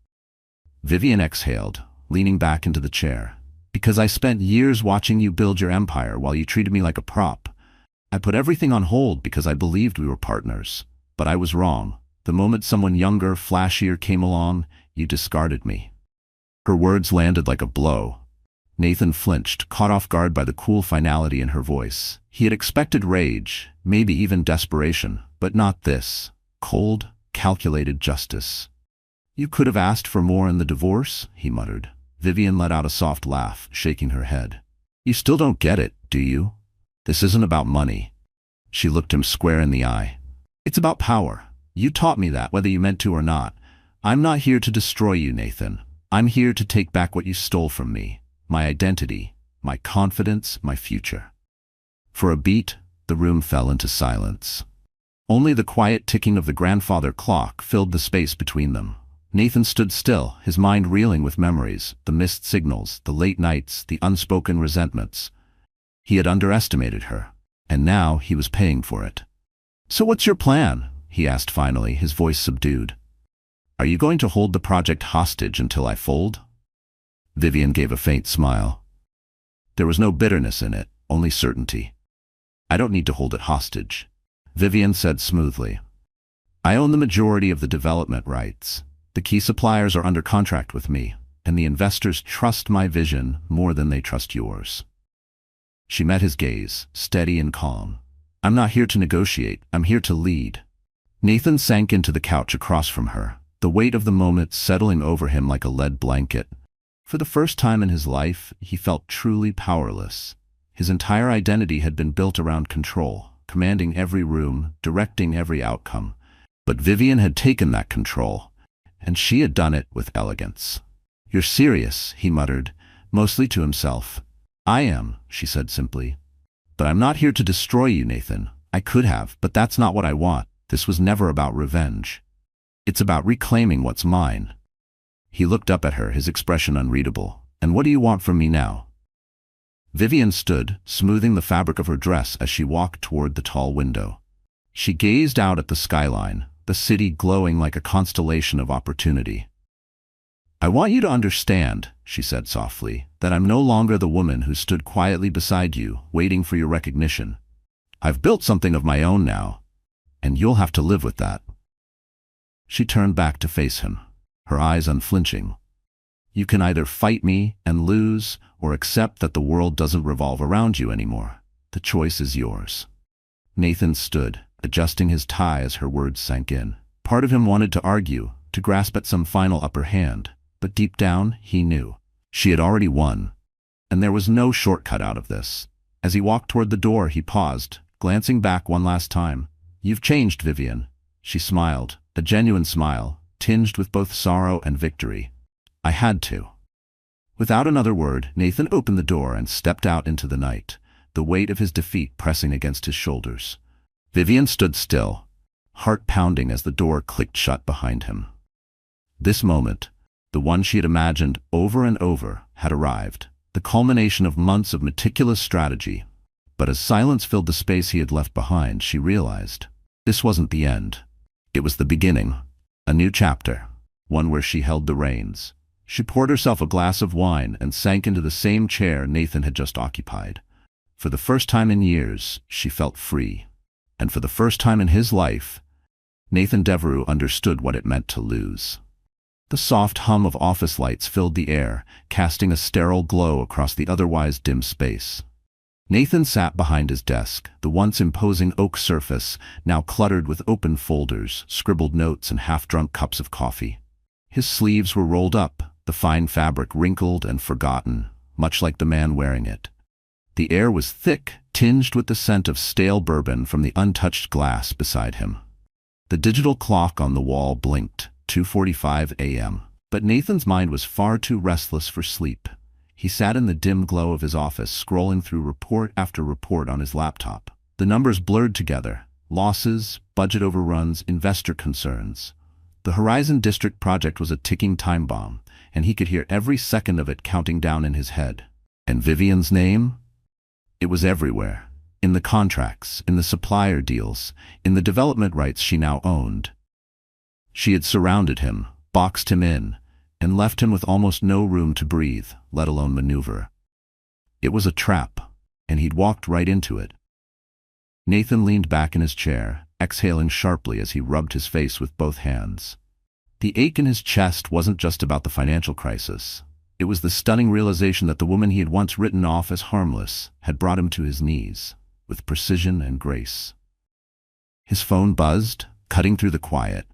Vivian exhaled, leaning back into the chair. "Because I spent years watching you build your empire while you treated me like a prop. I put everything on hold because I believed we were partners. But I was wrong. The moment someone younger, flashier came along, you discarded me." Her words landed like a blow. Nathan flinched, caught off guard by the cool finality in her voice. He had expected rage, maybe even desperation, but not this. Cold, calculated justice. "You could have asked for more in the divorce," he muttered. Vivian let out a soft laugh, shaking her head. "You still don't get it, do you? This isn't about money." She looked him square in the eye. "It's about power. You taught me that, whether you meant to or not. I'm not here to destroy you, Nathan. I'm here to take back what you stole from me. My identity, my confidence, my future." For a beat, the room fell into silence. Only the quiet ticking of the grandfather clock filled the space between them. Nathan stood still, his mind reeling with memories, the missed signals, the late nights, the unspoken resentments. He had underestimated her, and now he was paying for it. "So what's your plan?" he asked finally, his voice subdued. "Are you going to hold the project hostage until I fold?" Vivian gave a faint smile. There was no bitterness in it, only certainty. "I don't need to hold it hostage," Vivian said smoothly. "I own the majority of the development rights. The key suppliers are under contract with me, and the investors trust my vision more than they trust yours. She met his gaze, steady and calm. I'm not here to negotiate, I'm here to lead. Nathan sank into the couch across from her, the weight of the moment settling over him like a lead blanket. For the first time in his life, he felt truly powerless. His entire identity had been built around control, commanding every room, directing every outcome. But Vivian had taken that control, and she had done it with elegance. You're serious, he muttered, mostly to himself. I am, she said simply. But I'm not here to destroy you, Nathan. I could have, but that's not what I want. This was never about revenge. It's about reclaiming what's mine. He looked up at her, his expression unreadable. And what do you want from me now? Vivian stood, smoothing the fabric of her dress as she walked toward the tall window. She gazed out at the skyline, the city glowing like a constellation of opportunity. I want you to understand, she said softly, that I'm no longer the woman who stood quietly beside you, waiting for your recognition. I've built something of my own now, and you'll have to live with that. She turned back to face him, her eyes unflinching. You can either fight me and lose, or accept that the world doesn't revolve around you anymore. The choice is yours. Nathan stood, adjusting his tie as her words sank in. Part of him wanted to argue, to grasp at some final upper hand, but deep down, he knew. She had already won, and there was no shortcut out of this. As he walked toward the door, he paused, glancing back one last time. You've changed, Vivian. She smiled, a genuine smile, tinged with both sorrow and victory. I had to. Without another word, Nathan opened the door and stepped out into the night, the weight of his defeat pressing against his shoulders. Vivian stood still, heart pounding as the door clicked shut behind him. This moment, the one she had imagined over and over, had arrived, the culmination of months of meticulous strategy. But as silence filled the space he had left behind, she realized this wasn't the end. It was the beginning, a new chapter, one where she held the reins. She poured herself a glass of wine and sank into the same chair Nathan had just occupied. For the first time in years, she felt free. And for the first time in his life, Nathan Devereux understood what it meant to lose. The soft hum of office lights filled the air, casting a sterile glow across the otherwise dim space. Nathan sat behind his desk, the once imposing oak surface now cluttered with open folders, scribbled notes, and half-drunk cups of coffee. His sleeves were rolled up, the fine fabric wrinkled and forgotten, much like the man wearing it. The air was thick, tinged with the scent of stale bourbon from the untouched glass beside him. The digital clock on the wall blinked, 2:45 a.m. But Nathan's mind was far too restless for sleep. He sat in the dim glow of his office, scrolling through report after report on his laptop. The numbers blurred together: losses, budget overruns, investor concerns. The Horizon District project was a ticking time bomb, and he could hear every second of it counting down in his head. And Vivian's name? It was everywhere. In the contracts, in the supplier deals, in the development rights she now owned. She had surrounded him, boxed him in, and left him with almost no room to breathe, let alone maneuver. It was a trap, and he'd walked right into it. Nathan leaned back in his chair, exhaling sharply as he rubbed his face with both hands. The ache in his chest wasn't just about the financial crisis. It was the stunning realization that the woman he had once written off as harmless had brought him to his knees, with precision and grace. His phone buzzed, cutting through the quiet.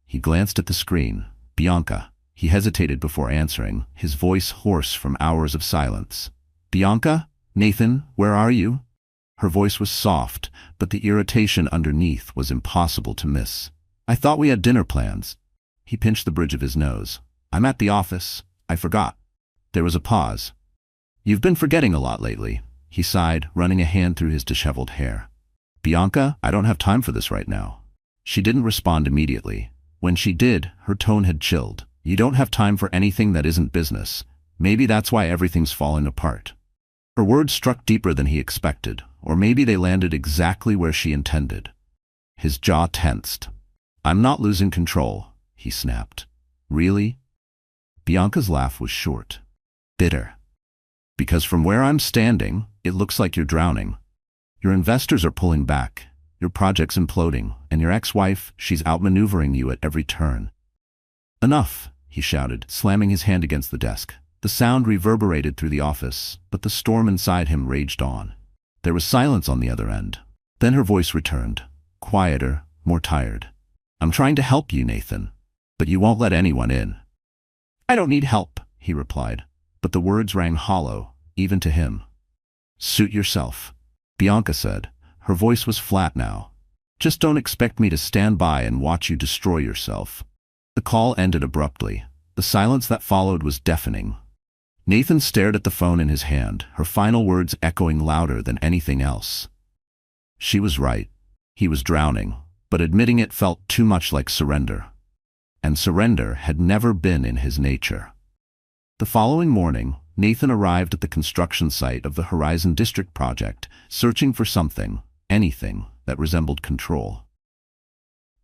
He glanced at the screen. Bianca. He hesitated before answering, his voice hoarse from hours of silence. Bianca? Nathan, where are you? Her voice was soft, but the irritation underneath was impossible to miss. I thought we had dinner plans. He pinched the bridge of his nose. I'm at the office. I forgot. There was a pause. You've been forgetting a lot lately, he sighed, running a hand through his disheveled hair. Bianca, I don't have time for this right now. She didn't respond immediately. When she did, her tone had chilled. You don't have time for anything that isn't business. Maybe that's why everything's falling apart. Her words struck deeper than he expected, or maybe they landed exactly where she intended. His jaw tensed. I'm not losing control, he snapped. Really? Bianca's laugh was short, bitter. Because from where I'm standing, it looks like you're drowning. Your investors are pulling back, your project's imploding, and your ex-wife, she's outmaneuvering you at every turn. "Enough," he shouted, slamming his hand against the desk. The sound reverberated through the office, but the storm inside him raged on. There was silence on the other end. Then her voice returned, quieter, more tired. "I'm trying to help you, Nathan, but you won't let anyone in." "I don't need help," he replied, but the words rang hollow, even to him. "Suit yourself," Bianca said. Her voice was flat now. "Just don't expect me to stand by and watch you destroy yourself." The call ended abruptly. The silence that followed was deafening. Nathan stared at the phone in his hand, her final words echoing louder than anything else. She was right. He was drowning, but admitting it felt too much like surrender. And surrender had never been in his nature. The following morning, Nathan arrived at the construction site of the Horizon District project, searching for something, anything, that resembled control.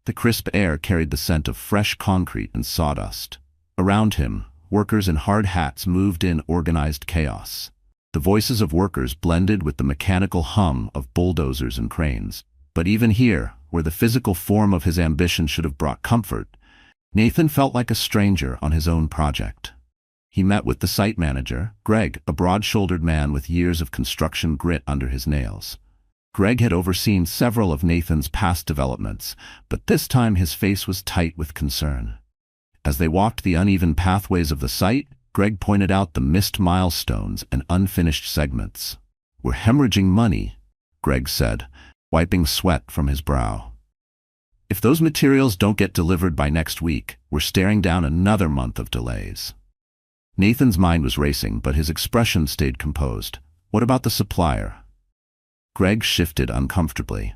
The crisp air carried the scent of fresh concrete and sawdust. Around him, workers in hard hats moved in organized chaos. The voices of workers blended with the mechanical hum of bulldozers and cranes. But even here, where the physical form of his ambition should have brought comfort, Nathan felt like a stranger on his own project. He met with the site manager, Greg, a broad-shouldered man with years of construction grit under his nails. Greg had overseen several of Nathan's past developments, but this time his face was tight with concern. As they walked the uneven pathways of the site, Greg pointed out the missed milestones and unfinished segments. "We're hemorrhaging money," Greg said, wiping sweat from his brow. "If those materials don't get delivered by next week, we're staring down another month of delays." Nathan's mind was racing, but his expression stayed composed. "What about the supplier?" Greg shifted uncomfortably.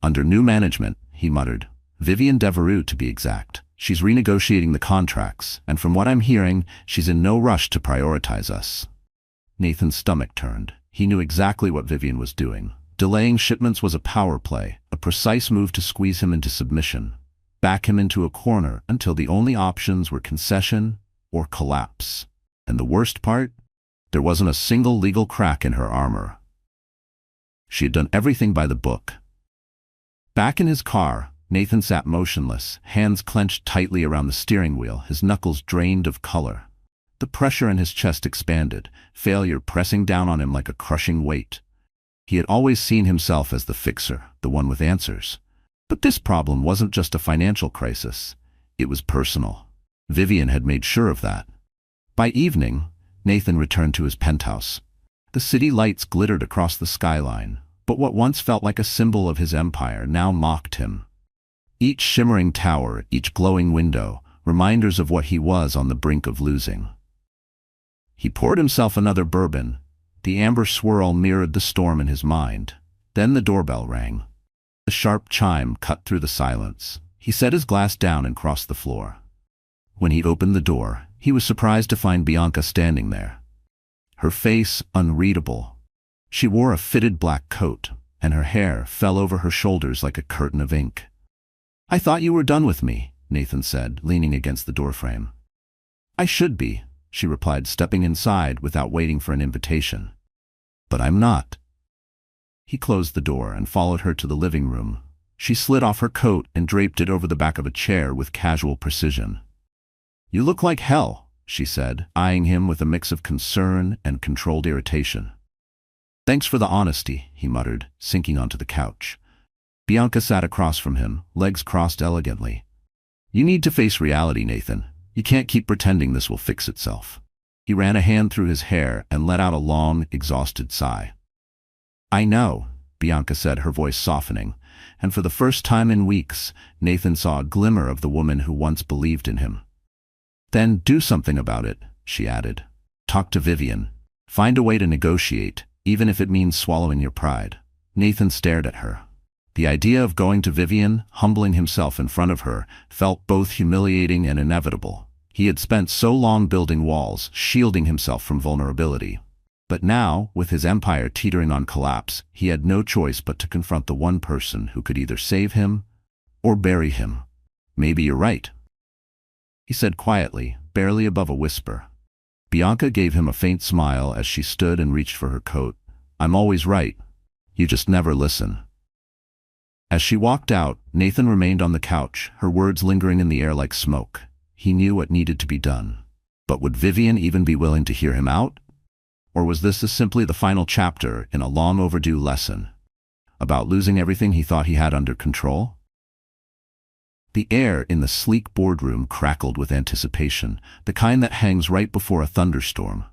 "Under new management," he muttered. "Vivian Devereux, to be exact. She's renegotiating the contracts, and from what I'm hearing, she's in no rush to prioritize us." Nathan's stomach turned. He knew exactly what Vivian was doing. Delaying shipments was a power play, a precise move to squeeze him into submission, back him into a corner until the only options were concession or collapse. And the worst part? There wasn't a single legal crack in her armor. She had done everything by the book. Back in his car, Nathan sat motionless, hands clenched tightly around the steering wheel, his knuckles drained of color. The pressure in his chest expanded, failure pressing down on him like a crushing weight. He had always seen himself as the fixer, the one with answers. But this problem wasn't just a financial crisis. It was personal. Vivian had made sure of that. By evening, Nathan returned to his penthouse. The city lights glittered across the skyline, but what once felt like a symbol of his empire now mocked him. Each shimmering tower, each glowing window, reminders of what he was on the brink of losing. He poured himself another bourbon. The amber swirl mirrored the storm in his mind. Then the doorbell rang. A sharp chime cut through the silence. He set his glass down and crossed the floor. When he opened the door, he was surprised to find Bianca standing there. Her face unreadable. She wore a fitted black coat, and her hair fell over her shoulders like a curtain of ink. "I thought you were done with me," Nathan said, leaning against the doorframe. "I should be," she replied, stepping inside without waiting for an invitation. "But I'm not." He closed the door and followed her to the living room. She slid off her coat and draped it over the back of a chair with casual precision. "You look like hell," she said, eyeing him with a mix of concern and controlled irritation. "Thanks for the honesty," he muttered, sinking onto the couch. Bianca sat across from him, legs crossed elegantly. "You need to face reality, Nathan. You can't keep pretending this will fix itself." He ran a hand through his hair and let out a long, exhausted sigh. "I know," Bianca said, her voice softening, and for the first time in weeks, Nathan saw a glimmer of the woman who once believed in him. "Then do something about it," she added. "Talk to Vivian. Find a way to negotiate, even if it means swallowing your pride." Nathan stared at her. The idea of going to Vivian, humbling himself in front of her, felt both humiliating and inevitable. He had spent so long building walls, shielding himself from vulnerability. But now, with his empire teetering on collapse, he had no choice but to confront the one person who could either save him or bury him. "Maybe you're right," he said quietly, barely above a whisper. Bianca gave him a faint smile as she stood and reached for her coat. "I'm always right. You just never listen." As she walked out, Nathan remained on the couch, her words lingering in the air like smoke. He knew what needed to be done. But would Vivian even be willing to hear him out? Or was this simply the final chapter in a long overdue lesson about losing everything he thought he had under control? The air in the sleek boardroom crackled with anticipation, the kind that hangs right before a thunderstorm.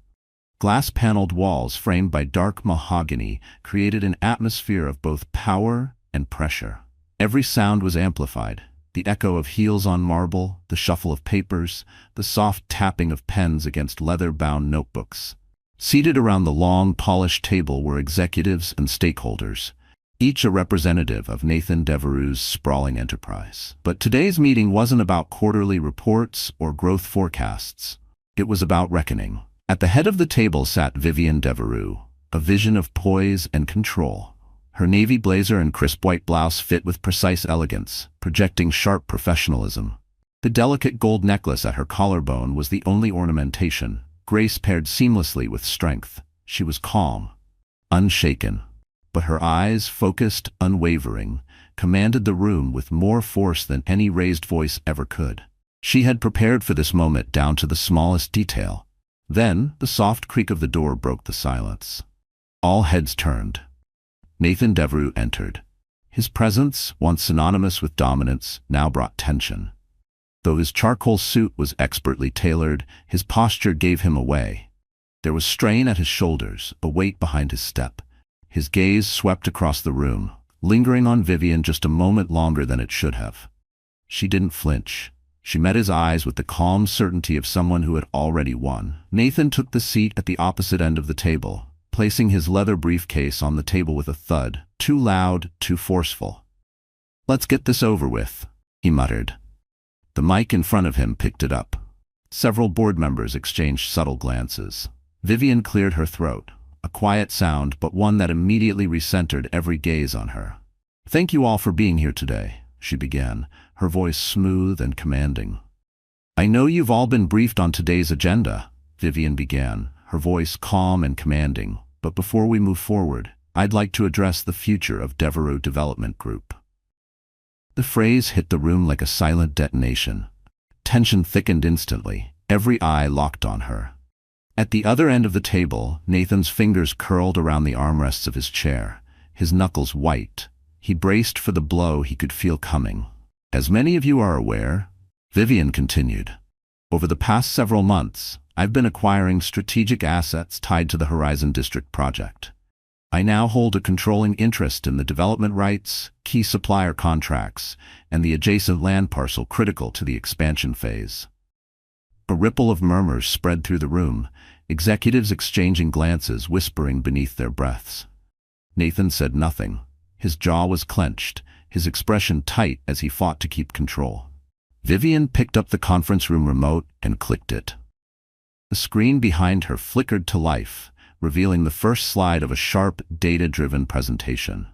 Glass-paneled walls framed by dark mahogany created an atmosphere of both power and pressure. Every sound was amplified. The echo of heels on marble, the shuffle of papers, the soft tapping of pens against leather-bound notebooks. Seated around the long, polished table were executives and stakeholders, each a representative of Nathan Devereux's sprawling enterprise. But today's meeting wasn't about quarterly reports or growth forecasts. It was about reckoning. At the head of the table sat Vivian Devereux, a vision of poise and control. Her navy blazer and crisp white blouse fit with precise elegance, projecting sharp professionalism. The delicate gold necklace at her collarbone was the only ornamentation. Grace paired seamlessly with strength. She was calm, unshaken, but her eyes, focused, unwavering, commanded the room with more force than any raised voice ever could. She had prepared for this moment down to the smallest detail. Then, the soft creak of the door broke the silence. All heads turned. Nathan Devereux entered. His presence, once synonymous with dominance, now brought tension. Though his charcoal suit was expertly tailored, his posture gave him away. There was strain at his shoulders, a weight behind his step. His gaze swept across the room, lingering on Vivian just a moment longer than it should have. She didn't flinch. She met his eyes with the calm certainty of someone who had already won. Nathan took the seat at the opposite end of the table, placing his leather briefcase on the table with a thud, too loud, too forceful. "Let's get this over with," he muttered. The mic in front of him picked it up. Several board members exchanged subtle glances. Vivian cleared her throat, a quiet sound but one that immediately recentered every gaze on her. "Thank you all for being here today," she began, her voice smooth and commanding. "I know you've all been briefed on today's agenda," Vivian began, her voice calm and commanding. "But before we move forward, I'd like to address the future of Devereux Development Group." The phrase hit the room like a silent detonation. Tension thickened instantly, every eye locked on her. At the other end of the table, Nathan's fingers curled around the armrests of his chair, his knuckles white. He braced for the blow he could feel coming. "As many of you are aware," Vivian continued, "over the past several months, I've been acquiring strategic assets tied to the Horizon District project. I now hold a controlling interest in the development rights, key supplier contracts, and the adjacent land parcel critical to the expansion phase." A ripple of murmurs spread through the room, executives exchanging glances, whispering beneath their breaths. Nathan said nothing. His jaw was clenched, his expression tight as he fought to keep control. Vivian picked up the conference room remote and clicked it. The screen behind her flickered to life, revealing the first slide of a sharp, data-driven presentation.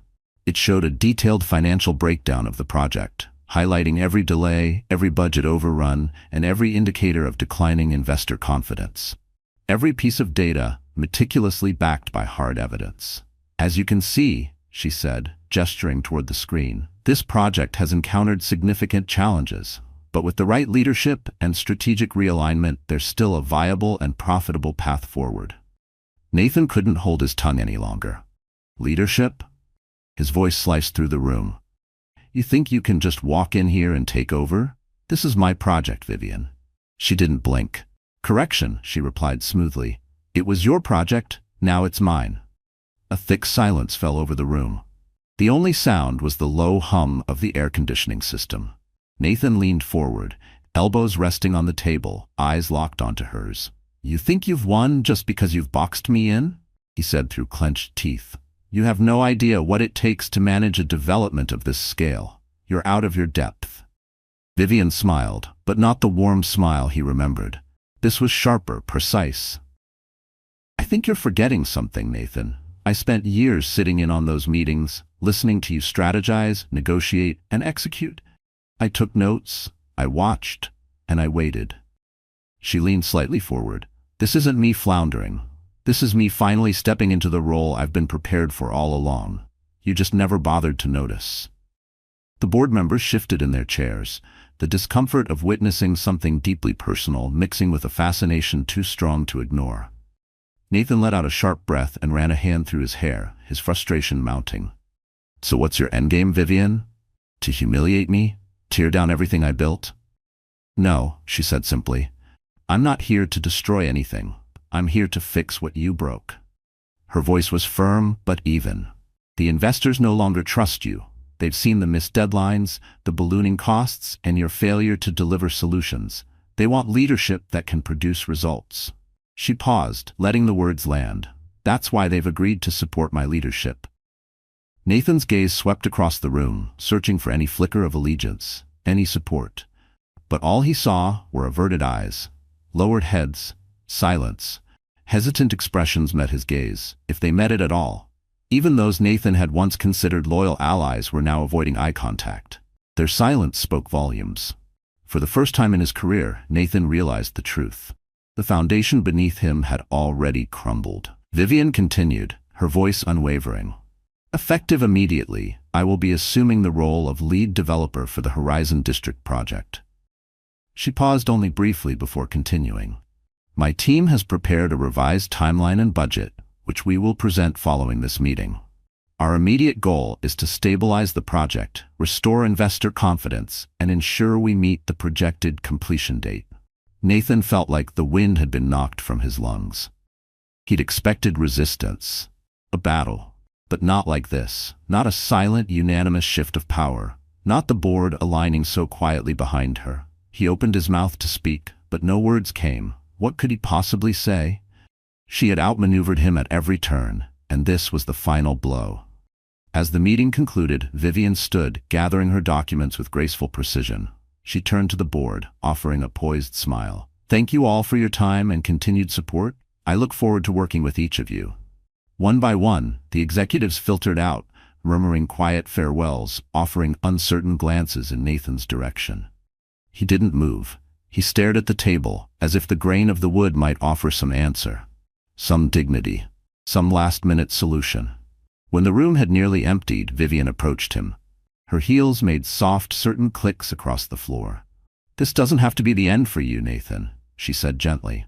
It showed a detailed financial breakdown of the project, highlighting every delay, every budget overrun, and every indicator of declining investor confidence. Every piece of data meticulously backed by hard evidence. "As you can see," she said, gesturing toward the screen, "this project has encountered significant challenges. But with the right leadership and strategic realignment, there's still a viable and profitable path forward." Nathan couldn't hold his tongue any longer. "Leadership?" His voice sliced through the room. "You think you can just walk in here and take over? This is my project, Vivian." She didn't blink. "Correction," she replied smoothly. "It was your project, now it's mine." A thick silence fell over the room. The only sound was the low hum of the air conditioning system. Nathan leaned forward, elbows resting on the table, eyes locked onto hers. "You think you've won just because you've boxed me in?" he said through clenched teeth. "You have no idea what it takes to manage a development of this scale. You're out of your depth." Vivian smiled, but not the warm smile he remembered. This was sharper, precise. "I think you're forgetting something, Nathan. I spent years sitting in on those meetings, listening to you strategize, negotiate, and execute. I took notes, I watched, and I waited." She leaned slightly forward. "This isn't me floundering. This is me finally stepping into the role I've been prepared for all along. You just never bothered to notice." The board members shifted in their chairs, the discomfort of witnessing something deeply personal mixing with a fascination too strong to ignore. Nathan let out a sharp breath and ran a hand through his hair, his frustration mounting. "So what's your endgame, Vivian? To humiliate me? Tear down everything I built?" "No," she said simply. "I'm not here to destroy anything. I'm here to fix what you broke." Her voice was firm but even. "The investors no longer trust you. They've seen the missed deadlines, the ballooning costs, and your failure to deliver solutions. They want leadership that can produce results." She paused, letting the words land. "That's why they've agreed to support my leadership." Nathan's gaze swept across the room, searching for any flicker of allegiance, any support. But all he saw were averted eyes, lowered heads, silence. Hesitant expressions met his gaze, if they met it at all. Even those Nathan had once considered loyal allies were now avoiding eye contact. Their silence spoke volumes. For the first time in his career, Nathan realized the truth. The foundation beneath him had already crumbled. Vivian continued, her voice unwavering. "Effective immediately, I will be assuming the role of lead developer for the Horizon District project." She paused only briefly before continuing. "My team has prepared a revised timeline and budget, which we will present following this meeting. Our immediate goal is to stabilize the project, restore investor confidence, and ensure we meet the projected completion date." Nathan felt like the wind had been knocked from his lungs. He'd expected resistance, a battle, but not like this. Not a silent, unanimous shift of power, not the board aligning so quietly behind her. He opened his mouth to speak, but no words came. What could he possibly say? She had outmaneuvered him at every turn, and this was the final blow. As the meeting concluded, Vivian stood, gathering her documents with graceful precision. She turned to the board, offering a poised smile. "Thank you all for your time and continued support. I look forward to working with each of you." One by one, the executives filtered out, murmuring quiet farewells, offering uncertain glances in Nathan's direction. He didn't move. He stared at the table, as if the grain of the wood might offer some answer, some dignity, some last-minute solution. When the room had nearly emptied, Vivian approached him. Her heels made soft, certain clicks across the floor. "This doesn't have to be the end for you, Nathan," she said gently.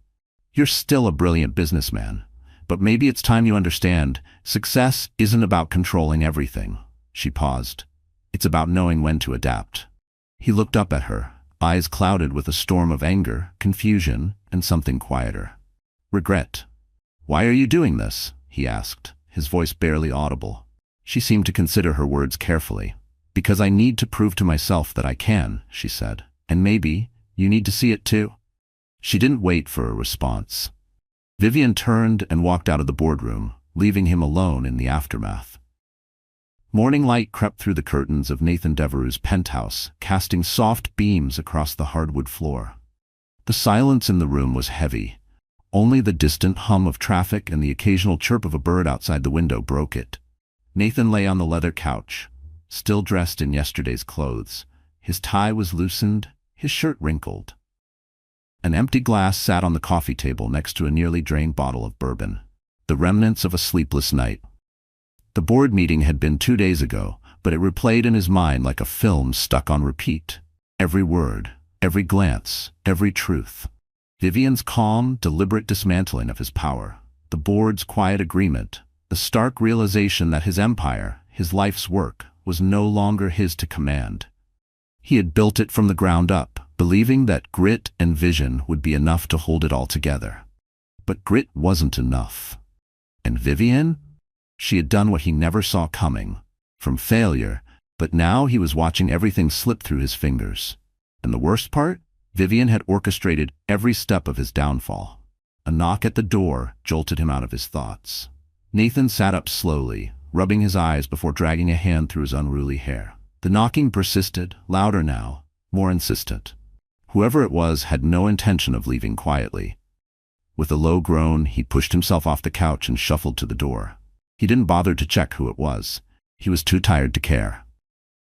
"You're still a brilliant businessman, but maybe it's time you understand, success isn't about controlling everything." She paused. "It's about knowing when to adapt." He looked up at her, eyes clouded with a storm of anger, confusion, and something quieter. "Regret. Why are you doing this?" he asked, his voice barely audible. She seemed to consider her words carefully. "Because I need to prove to myself that I can," she said. "And maybe you need to see it too." She didn't wait for a response. Vivian turned and walked out of the boardroom, leaving him alone in the aftermath. Morning light crept through the curtains of Nathan Devereux's penthouse, casting soft beams across the hardwood floor. The silence in the room was heavy. Only the distant hum of traffic and the occasional chirp of a bird outside the window broke it. Nathan lay on the leather couch, still dressed in yesterday's clothes. His tie was loosened, his shirt wrinkled. An empty glass sat on the coffee table next to a nearly drained bottle of bourbon, the remnants of a sleepless night. The board meeting had been 2 days ago, but it replayed in his mind like a film stuck on repeat. Every word, every glance, every truth. Vivian's calm, deliberate dismantling of his power, the board's quiet agreement, the stark realization that his empire, his life's work, was no longer his to command. He had built it from the ground up, believing that grit and vision would be enough to hold it all together. But grit wasn't enough. And Vivian? She had done what he never saw coming, from failure, but now he was watching everything slip through his fingers. And the worst part? Vivian had orchestrated every step of his downfall. A knock at the door jolted him out of his thoughts. Nathan sat up slowly, rubbing his eyes before dragging a hand through his unruly hair. The knocking persisted, louder now, more insistent. Whoever it was had no intention of leaving quietly. With a low groan, he pushed himself off the couch and shuffled to the door. He didn't bother to check who it was. He was too tired to care.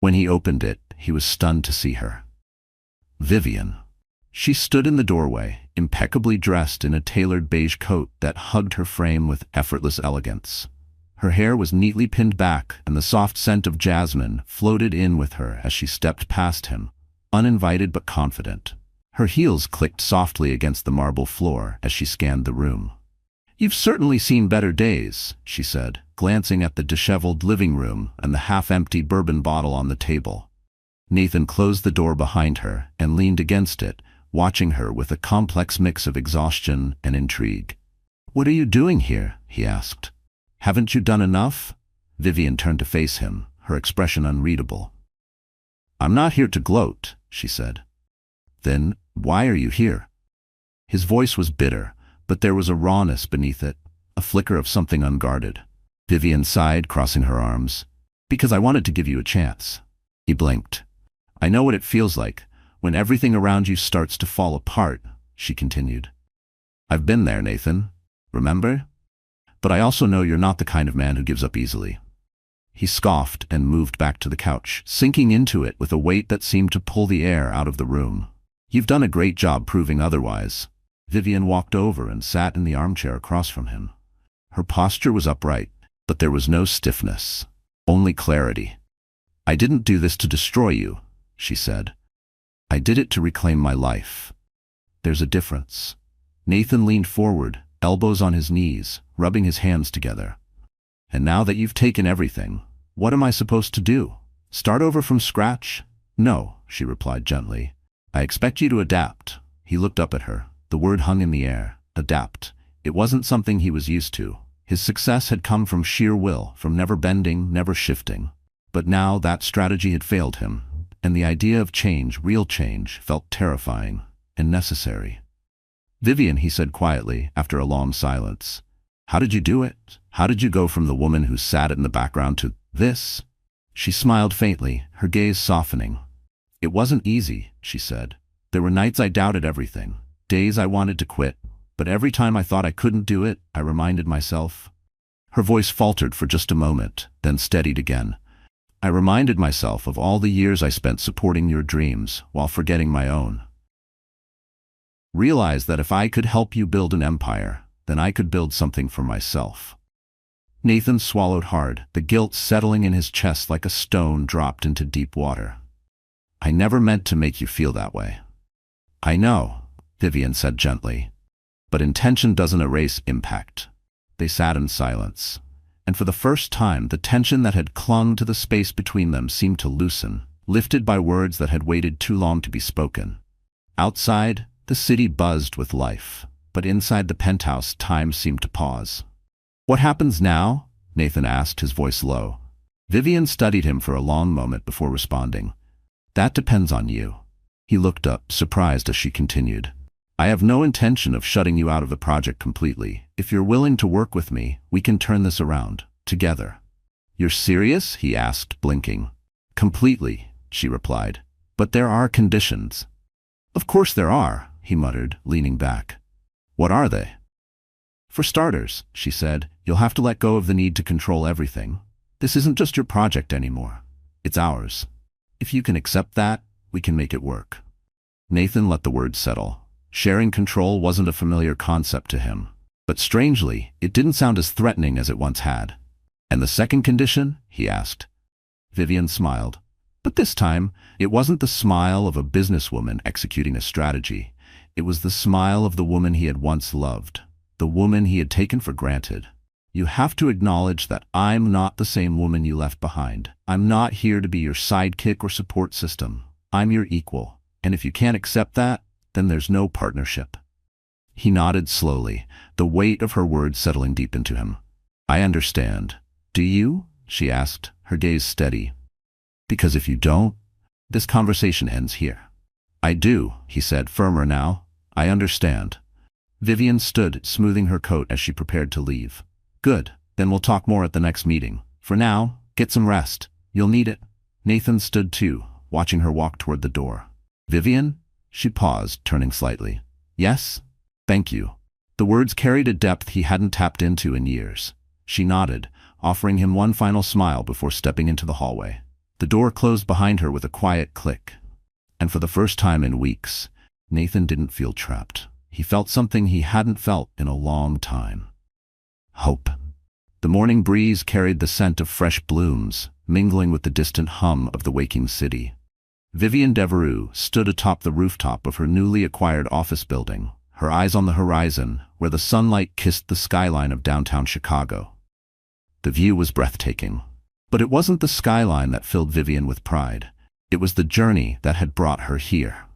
When he opened it, he was stunned to see her. Vivian. She stood in the doorway, impeccably dressed in a tailored beige coat that hugged her frame with effortless elegance. Her hair was neatly pinned back, and the soft scent of jasmine floated in with her as she stepped past him, uninvited but confident. Her heels clicked softly against the marble floor as she scanned the room. "You've certainly seen better days," she said, glancing at the disheveled living room and the half-empty bourbon bottle on the table. Nathan closed the door behind her and leaned against it, watching her with a complex mix of exhaustion and intrigue. "What are you doing here?" he asked. "Haven't you done enough?" Vivian turned to face him, her expression unreadable. "I'm not here to gloat," she said. "Then why are you here?" His voice was bitter, but there was a rawness beneath it, a flicker of something unguarded. Vivian sighed, crossing her arms. "Because I wanted to give you a chance." He blinked. "I know what it feels like, when everything around you starts to fall apart," she continued. "I've been there, Nathan. Remember? But I also know you're not the kind of man who gives up easily." He scoffed and moved back to the couch, sinking into it with a weight that seemed to pull the air out of the room. "You've done a great job proving otherwise." Vivian walked over and sat in the armchair across from him. Her posture was upright, but there was no stiffness, only clarity. "I didn't do this to destroy you," she said. "I did it to reclaim my life. There's a difference." Nathan leaned forward, elbows on his knees, rubbing his hands together. "And now that you've taken everything, what am I supposed to do? Start over from scratch?" "No," she replied gently. "I expect you to adapt." He looked up at her. The word hung in the air. Adapt. It wasn't something he was used to. His success had come from sheer will, from never bending, never shifting. But now that strategy had failed him, and the idea of change, real change, felt terrifying and necessary. "Vivian," he said quietly, after a long silence, "how did you do it? How did you go from the woman who sat in the background to this?" She smiled faintly, her gaze softening. "It wasn't easy," she said. "There were nights I doubted everything, days I wanted to quit, but every time I thought I couldn't do it, I reminded myself." Her voice faltered for just a moment, then steadied again. "I reminded myself of all the years I spent supporting your dreams while forgetting my own. Realize that if I could help you build an empire, then I could build something for myself." Nathan swallowed hard, the guilt settling in his chest like a stone dropped into deep water. "I never meant to make you feel that way." "I know," Vivian said gently, "but intention doesn't erase impact." They sat in silence, and for the first time the tension that had clung to the space between them seemed to loosen, lifted by words that had waited too long to be spoken. Outside, the city buzzed with life, but inside the penthouse time seemed to pause. "What happens now?" Nathan asked, his voice low. Vivian studied him for a long moment before responding. "That depends on you." He looked up, surprised as she continued. "I have no intention of shutting you out of the project completely. If you're willing to work with me, we can turn this around, together." "You're serious?" he asked, blinking. "Completely," she replied. "But there are conditions." "Of course there are," he muttered, leaning back. "What are they?" "For starters," she said, "you'll have to let go of the need to control everything. This isn't just your project anymore. It's ours. If you can accept that, we can make it work." Nathan let the words settle. Sharing control wasn't a familiar concept to him. But strangely, it didn't sound as threatening as it once had. "And the second condition?" he asked. Vivian smiled. But this time, it wasn't the smile of a businesswoman executing a strategy. It was the smile of the woman he had once loved, the woman he had taken for granted. "You have to acknowledge that I'm not the same woman you left behind. I'm not here to be your sidekick or support system. I'm your equal. And if you can't accept that, then there's no partnership." He nodded slowly, the weight of her words settling deep into him. "I understand. Do you?" she asked, her gaze steady. "Because if you don't, this conversation ends here." "I do," he said, firmer now. "I understand." Vivian stood, smoothing her coat as she prepared to leave. "Good. Then we'll talk more at the next meeting. For now, get some rest. You'll need it." Nathan stood too, watching her walk toward the door. "Vivian?" She paused, turning slightly. "Yes? Thank you." The words carried a depth he hadn't tapped into in years. She nodded, offering him one final smile before stepping into the hallway. The door closed behind her with a quiet click. And for the first time in weeks, Nathan didn't feel trapped. He felt something he hadn't felt in a long time. Hope. The morning breeze carried the scent of fresh blooms, mingling with the distant hum of the waking city. Vivienne Devereux stood atop the rooftop of her newly acquired office building, her eyes on the horizon, where the sunlight kissed the skyline of downtown Chicago. The view was breathtaking. But it wasn't the skyline that filled Vivienne with pride. It was the journey that had brought her here.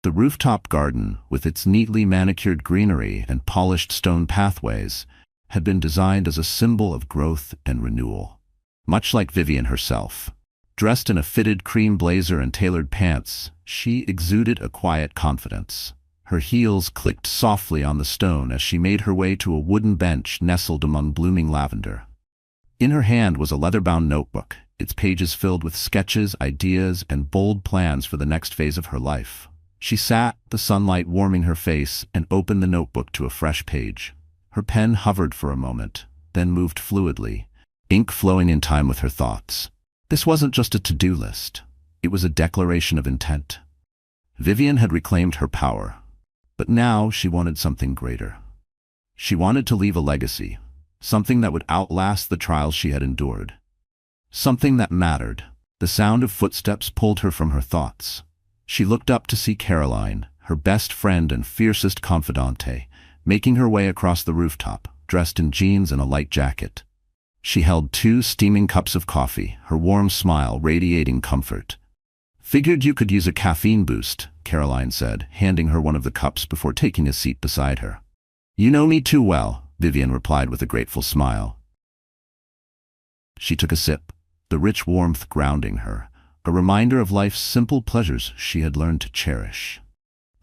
The rooftop garden, with its neatly manicured greenery and polished stone pathways, had been designed as a symbol of growth and renewal. Much like Vivienne herself. Dressed in a fitted cream blazer and tailored pants, she exuded a quiet confidence. Her heels clicked softly on the stone as she made her way to a wooden bench nestled among blooming lavender. In her hand was a leather-bound notebook, its pages filled with sketches, ideas, and bold plans for the next phase of her life. She sat, the sunlight warming her face, and opened the notebook to a fresh page. Her pen hovered for a moment, then moved fluidly, ink flowing in time with her thoughts. This wasn't just a to-do list. It was a declaration of intent. Vivienne had reclaimed her power, but now she wanted something greater. She wanted to leave a legacy, something that would outlast the trials she had endured. Something that mattered. The sound of footsteps pulled her from her thoughts. She looked up to see Caroline, her best friend and fiercest confidante, making her way across the rooftop, dressed in jeans and a light jacket. She held 2 steaming cups of coffee, her warm smile radiating comfort. "Figured you could use a caffeine boost," Caroline said, handing her one of the cups before taking a seat beside her. "You know me too well," Vivienne replied with a grateful smile. She took a sip, the rich warmth grounding her, a reminder of life's simple pleasures she had learned to cherish.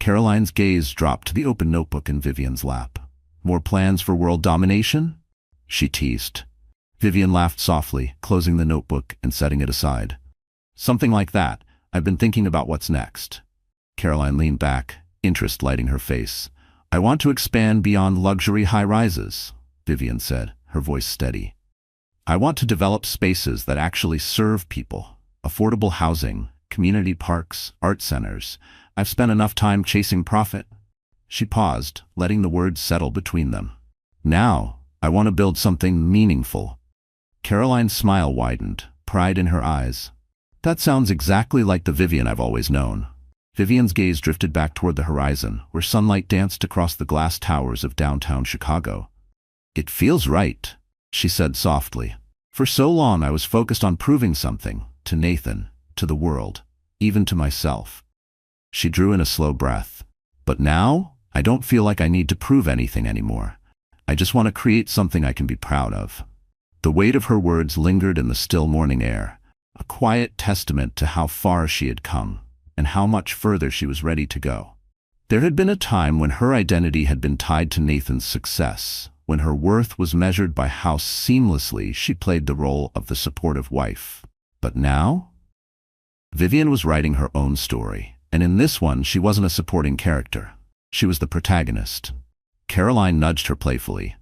Caroline's gaze dropped to the open notebook in Vivienne's lap. "More plans for world domination?" she teased. Vivienne laughed softly, closing the notebook and setting it aside. "Something like that. I've been thinking about what's next." Caroline leaned back, interest lighting her face. "I want to expand beyond luxury high-rises," Vivienne said, her voice steady. "I want to develop spaces that actually serve people. Affordable housing, community parks, art centers. I've spent enough time chasing profit." She paused, letting the words settle between them. "Now, I want to build something meaningful." Caroline's smile widened, pride in her eyes. "That sounds exactly like the Vivienne I've always known." Vivienne's gaze drifted back toward the horizon, where sunlight danced across the glass towers of downtown Chicago. "It feels right," she said softly. "For so long I was focused on proving something, to Nathan, to the world, even to myself." She drew in a slow breath. "But now, I don't feel like I need to prove anything anymore. I just want to create something I can be proud of." The weight of her words lingered in the still morning air, a quiet testament to how far she had come, and how much further she was ready to go. There had been a time when her identity had been tied to Nathan's success, when her worth was measured by how seamlessly she played the role of the supportive wife. But now? Vivienne was writing her own story, and in this one she wasn't a supporting character. She was the protagonist. Caroline nudged her playfully.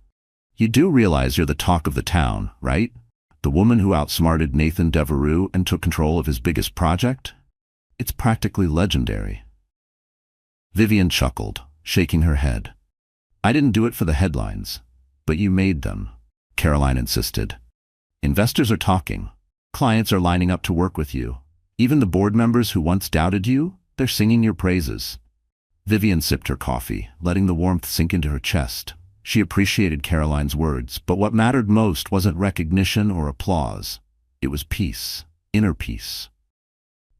"You do realize you're the talk of the town, right? The woman who outsmarted Nathan Devereux and took control of his biggest project? It's practically legendary." Vivienne chuckled, shaking her head. "I didn't do it for the headlines, but you made them," Caroline insisted. "Investors are talking. Clients are lining up to work with you. Even the board members who once doubted you, they're singing your praises." Vivienne sipped her coffee, letting the warmth sink into her chest. She appreciated Caroline's words, but what mattered most wasn't recognition or applause. It was peace, inner peace.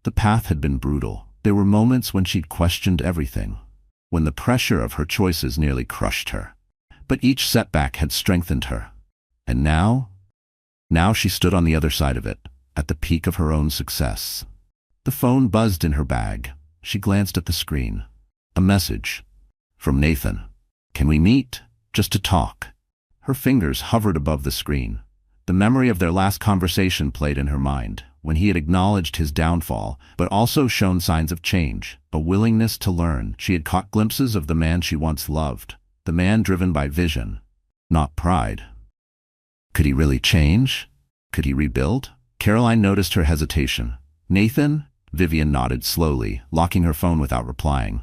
The path had been brutal. There were moments when she'd questioned everything, when the pressure of her choices nearly crushed her. But each setback had strengthened her. And now she stood on the other side of it, at the peak of her own success. The phone buzzed in her bag. She glanced at the screen. A message. From Nathan. "Can we meet? Just to talk." Her fingers hovered above the screen. The memory of their last conversation played in her mind, when he had acknowledged his downfall, but also shown signs of change, a willingness to learn. She had caught glimpses of the man she once loved, the man driven by vision, not pride. Could he really change? Could he rebuild? Caroline noticed her hesitation. "Nathan?" Vivienne nodded slowly, locking her phone without replying.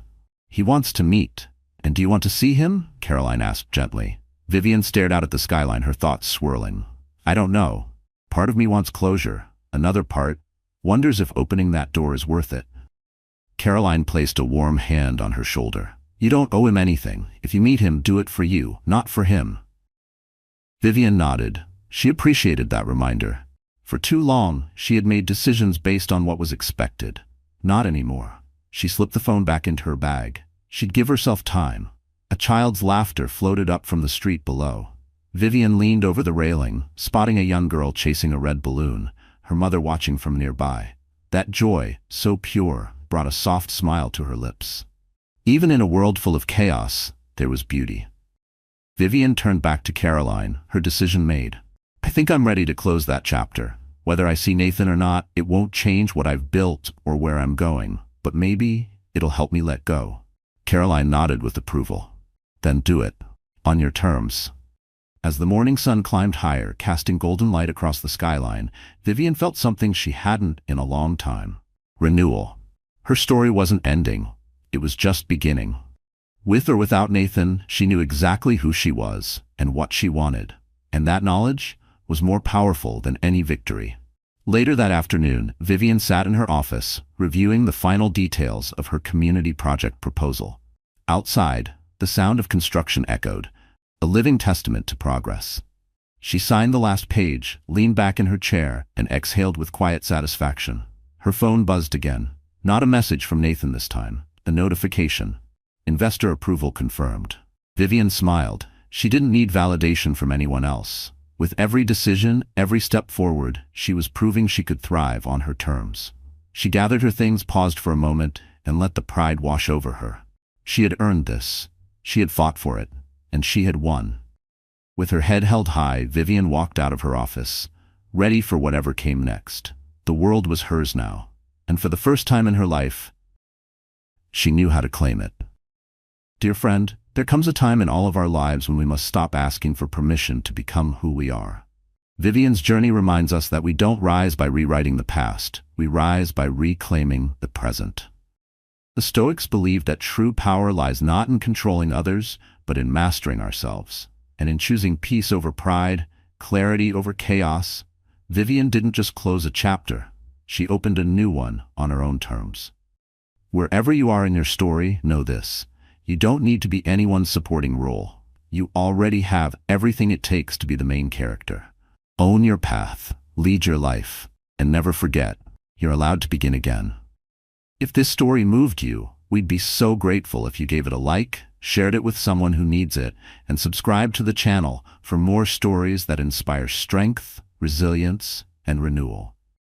"He wants to meet. And do you want to see him?" Caroline asked gently. Vivienne stared out at the skyline, her thoughts swirling. "I don't know. Part of me wants closure. Another part wonders if opening that door is worth it." Caroline placed a warm hand on her shoulder. You don't owe him anything. If you meet him, do it for you, not for him. Vivian nodded. She appreciated that reminder. For too long, she had made decisions based on what was expected. Not anymore. She slipped the phone back into her bag. She'd give herself time. A child's laughter floated up from the street below. Vivian leaned over the railing, spotting a young girl chasing a red balloon, her mother watching from nearby. That joy, so pure, brought a soft smile to her lips. Even in a world full of chaos, there was beauty. Vivian turned back to Caroline, her decision made. I think I'm ready to close that chapter. Whether I see Nathan or not, it won't change what I've built or where I'm going, but maybe it'll help me let go. Caroline nodded with approval. Then do it. On your terms. As the morning sun climbed higher, casting golden light across the skyline, Vivian felt something she hadn't in a long time. Renewal. Her story wasn't ending. It was just beginning. With or without Nathan, she knew exactly who she was and what she wanted. And that knowledge was more powerful than any victory. Later that afternoon, Vivian sat in her office, reviewing the final details of her community project proposal. Outside, the sound of construction echoed, a living testament to progress. She signed the last page, leaned back in her chair, and exhaled with quiet satisfaction. Her phone buzzed again. Not a message from Nathan this time. A notification. Investor approval confirmed. Vivian smiled. She didn't need validation from anyone else. With every decision, every step forward, she was proving she could thrive on her terms. She gathered her things, paused for a moment, and let the pride wash over her. She had earned this. She had fought for it. And she had won. With her head held high, Vivian walked out of her office, ready for whatever came next. The world was hers now, and for the first time in her life, she knew how to claim it. Dear friend, there comes a time in all of our lives when we must stop asking for permission to become who we are. Vivian's journey reminds us that we don't rise by rewriting the past, we rise by reclaiming the present. The Stoics believed that true power lies not in controlling others, but in mastering ourselves, and in choosing peace over pride, clarity over chaos. Vivian didn't just close a chapter, she opened a new one on her own terms. Wherever you are in your story, know this: you don't need to be anyone's supporting role. You already have everything it takes to be the main character. Own your path, lead your life, and never forget, you're allowed to begin again. If this story moved you, we'd be so grateful if you gave it a like, shared it with someone who needs it, and subscribe to the channel for more stories that inspire strength, resilience, and renewal.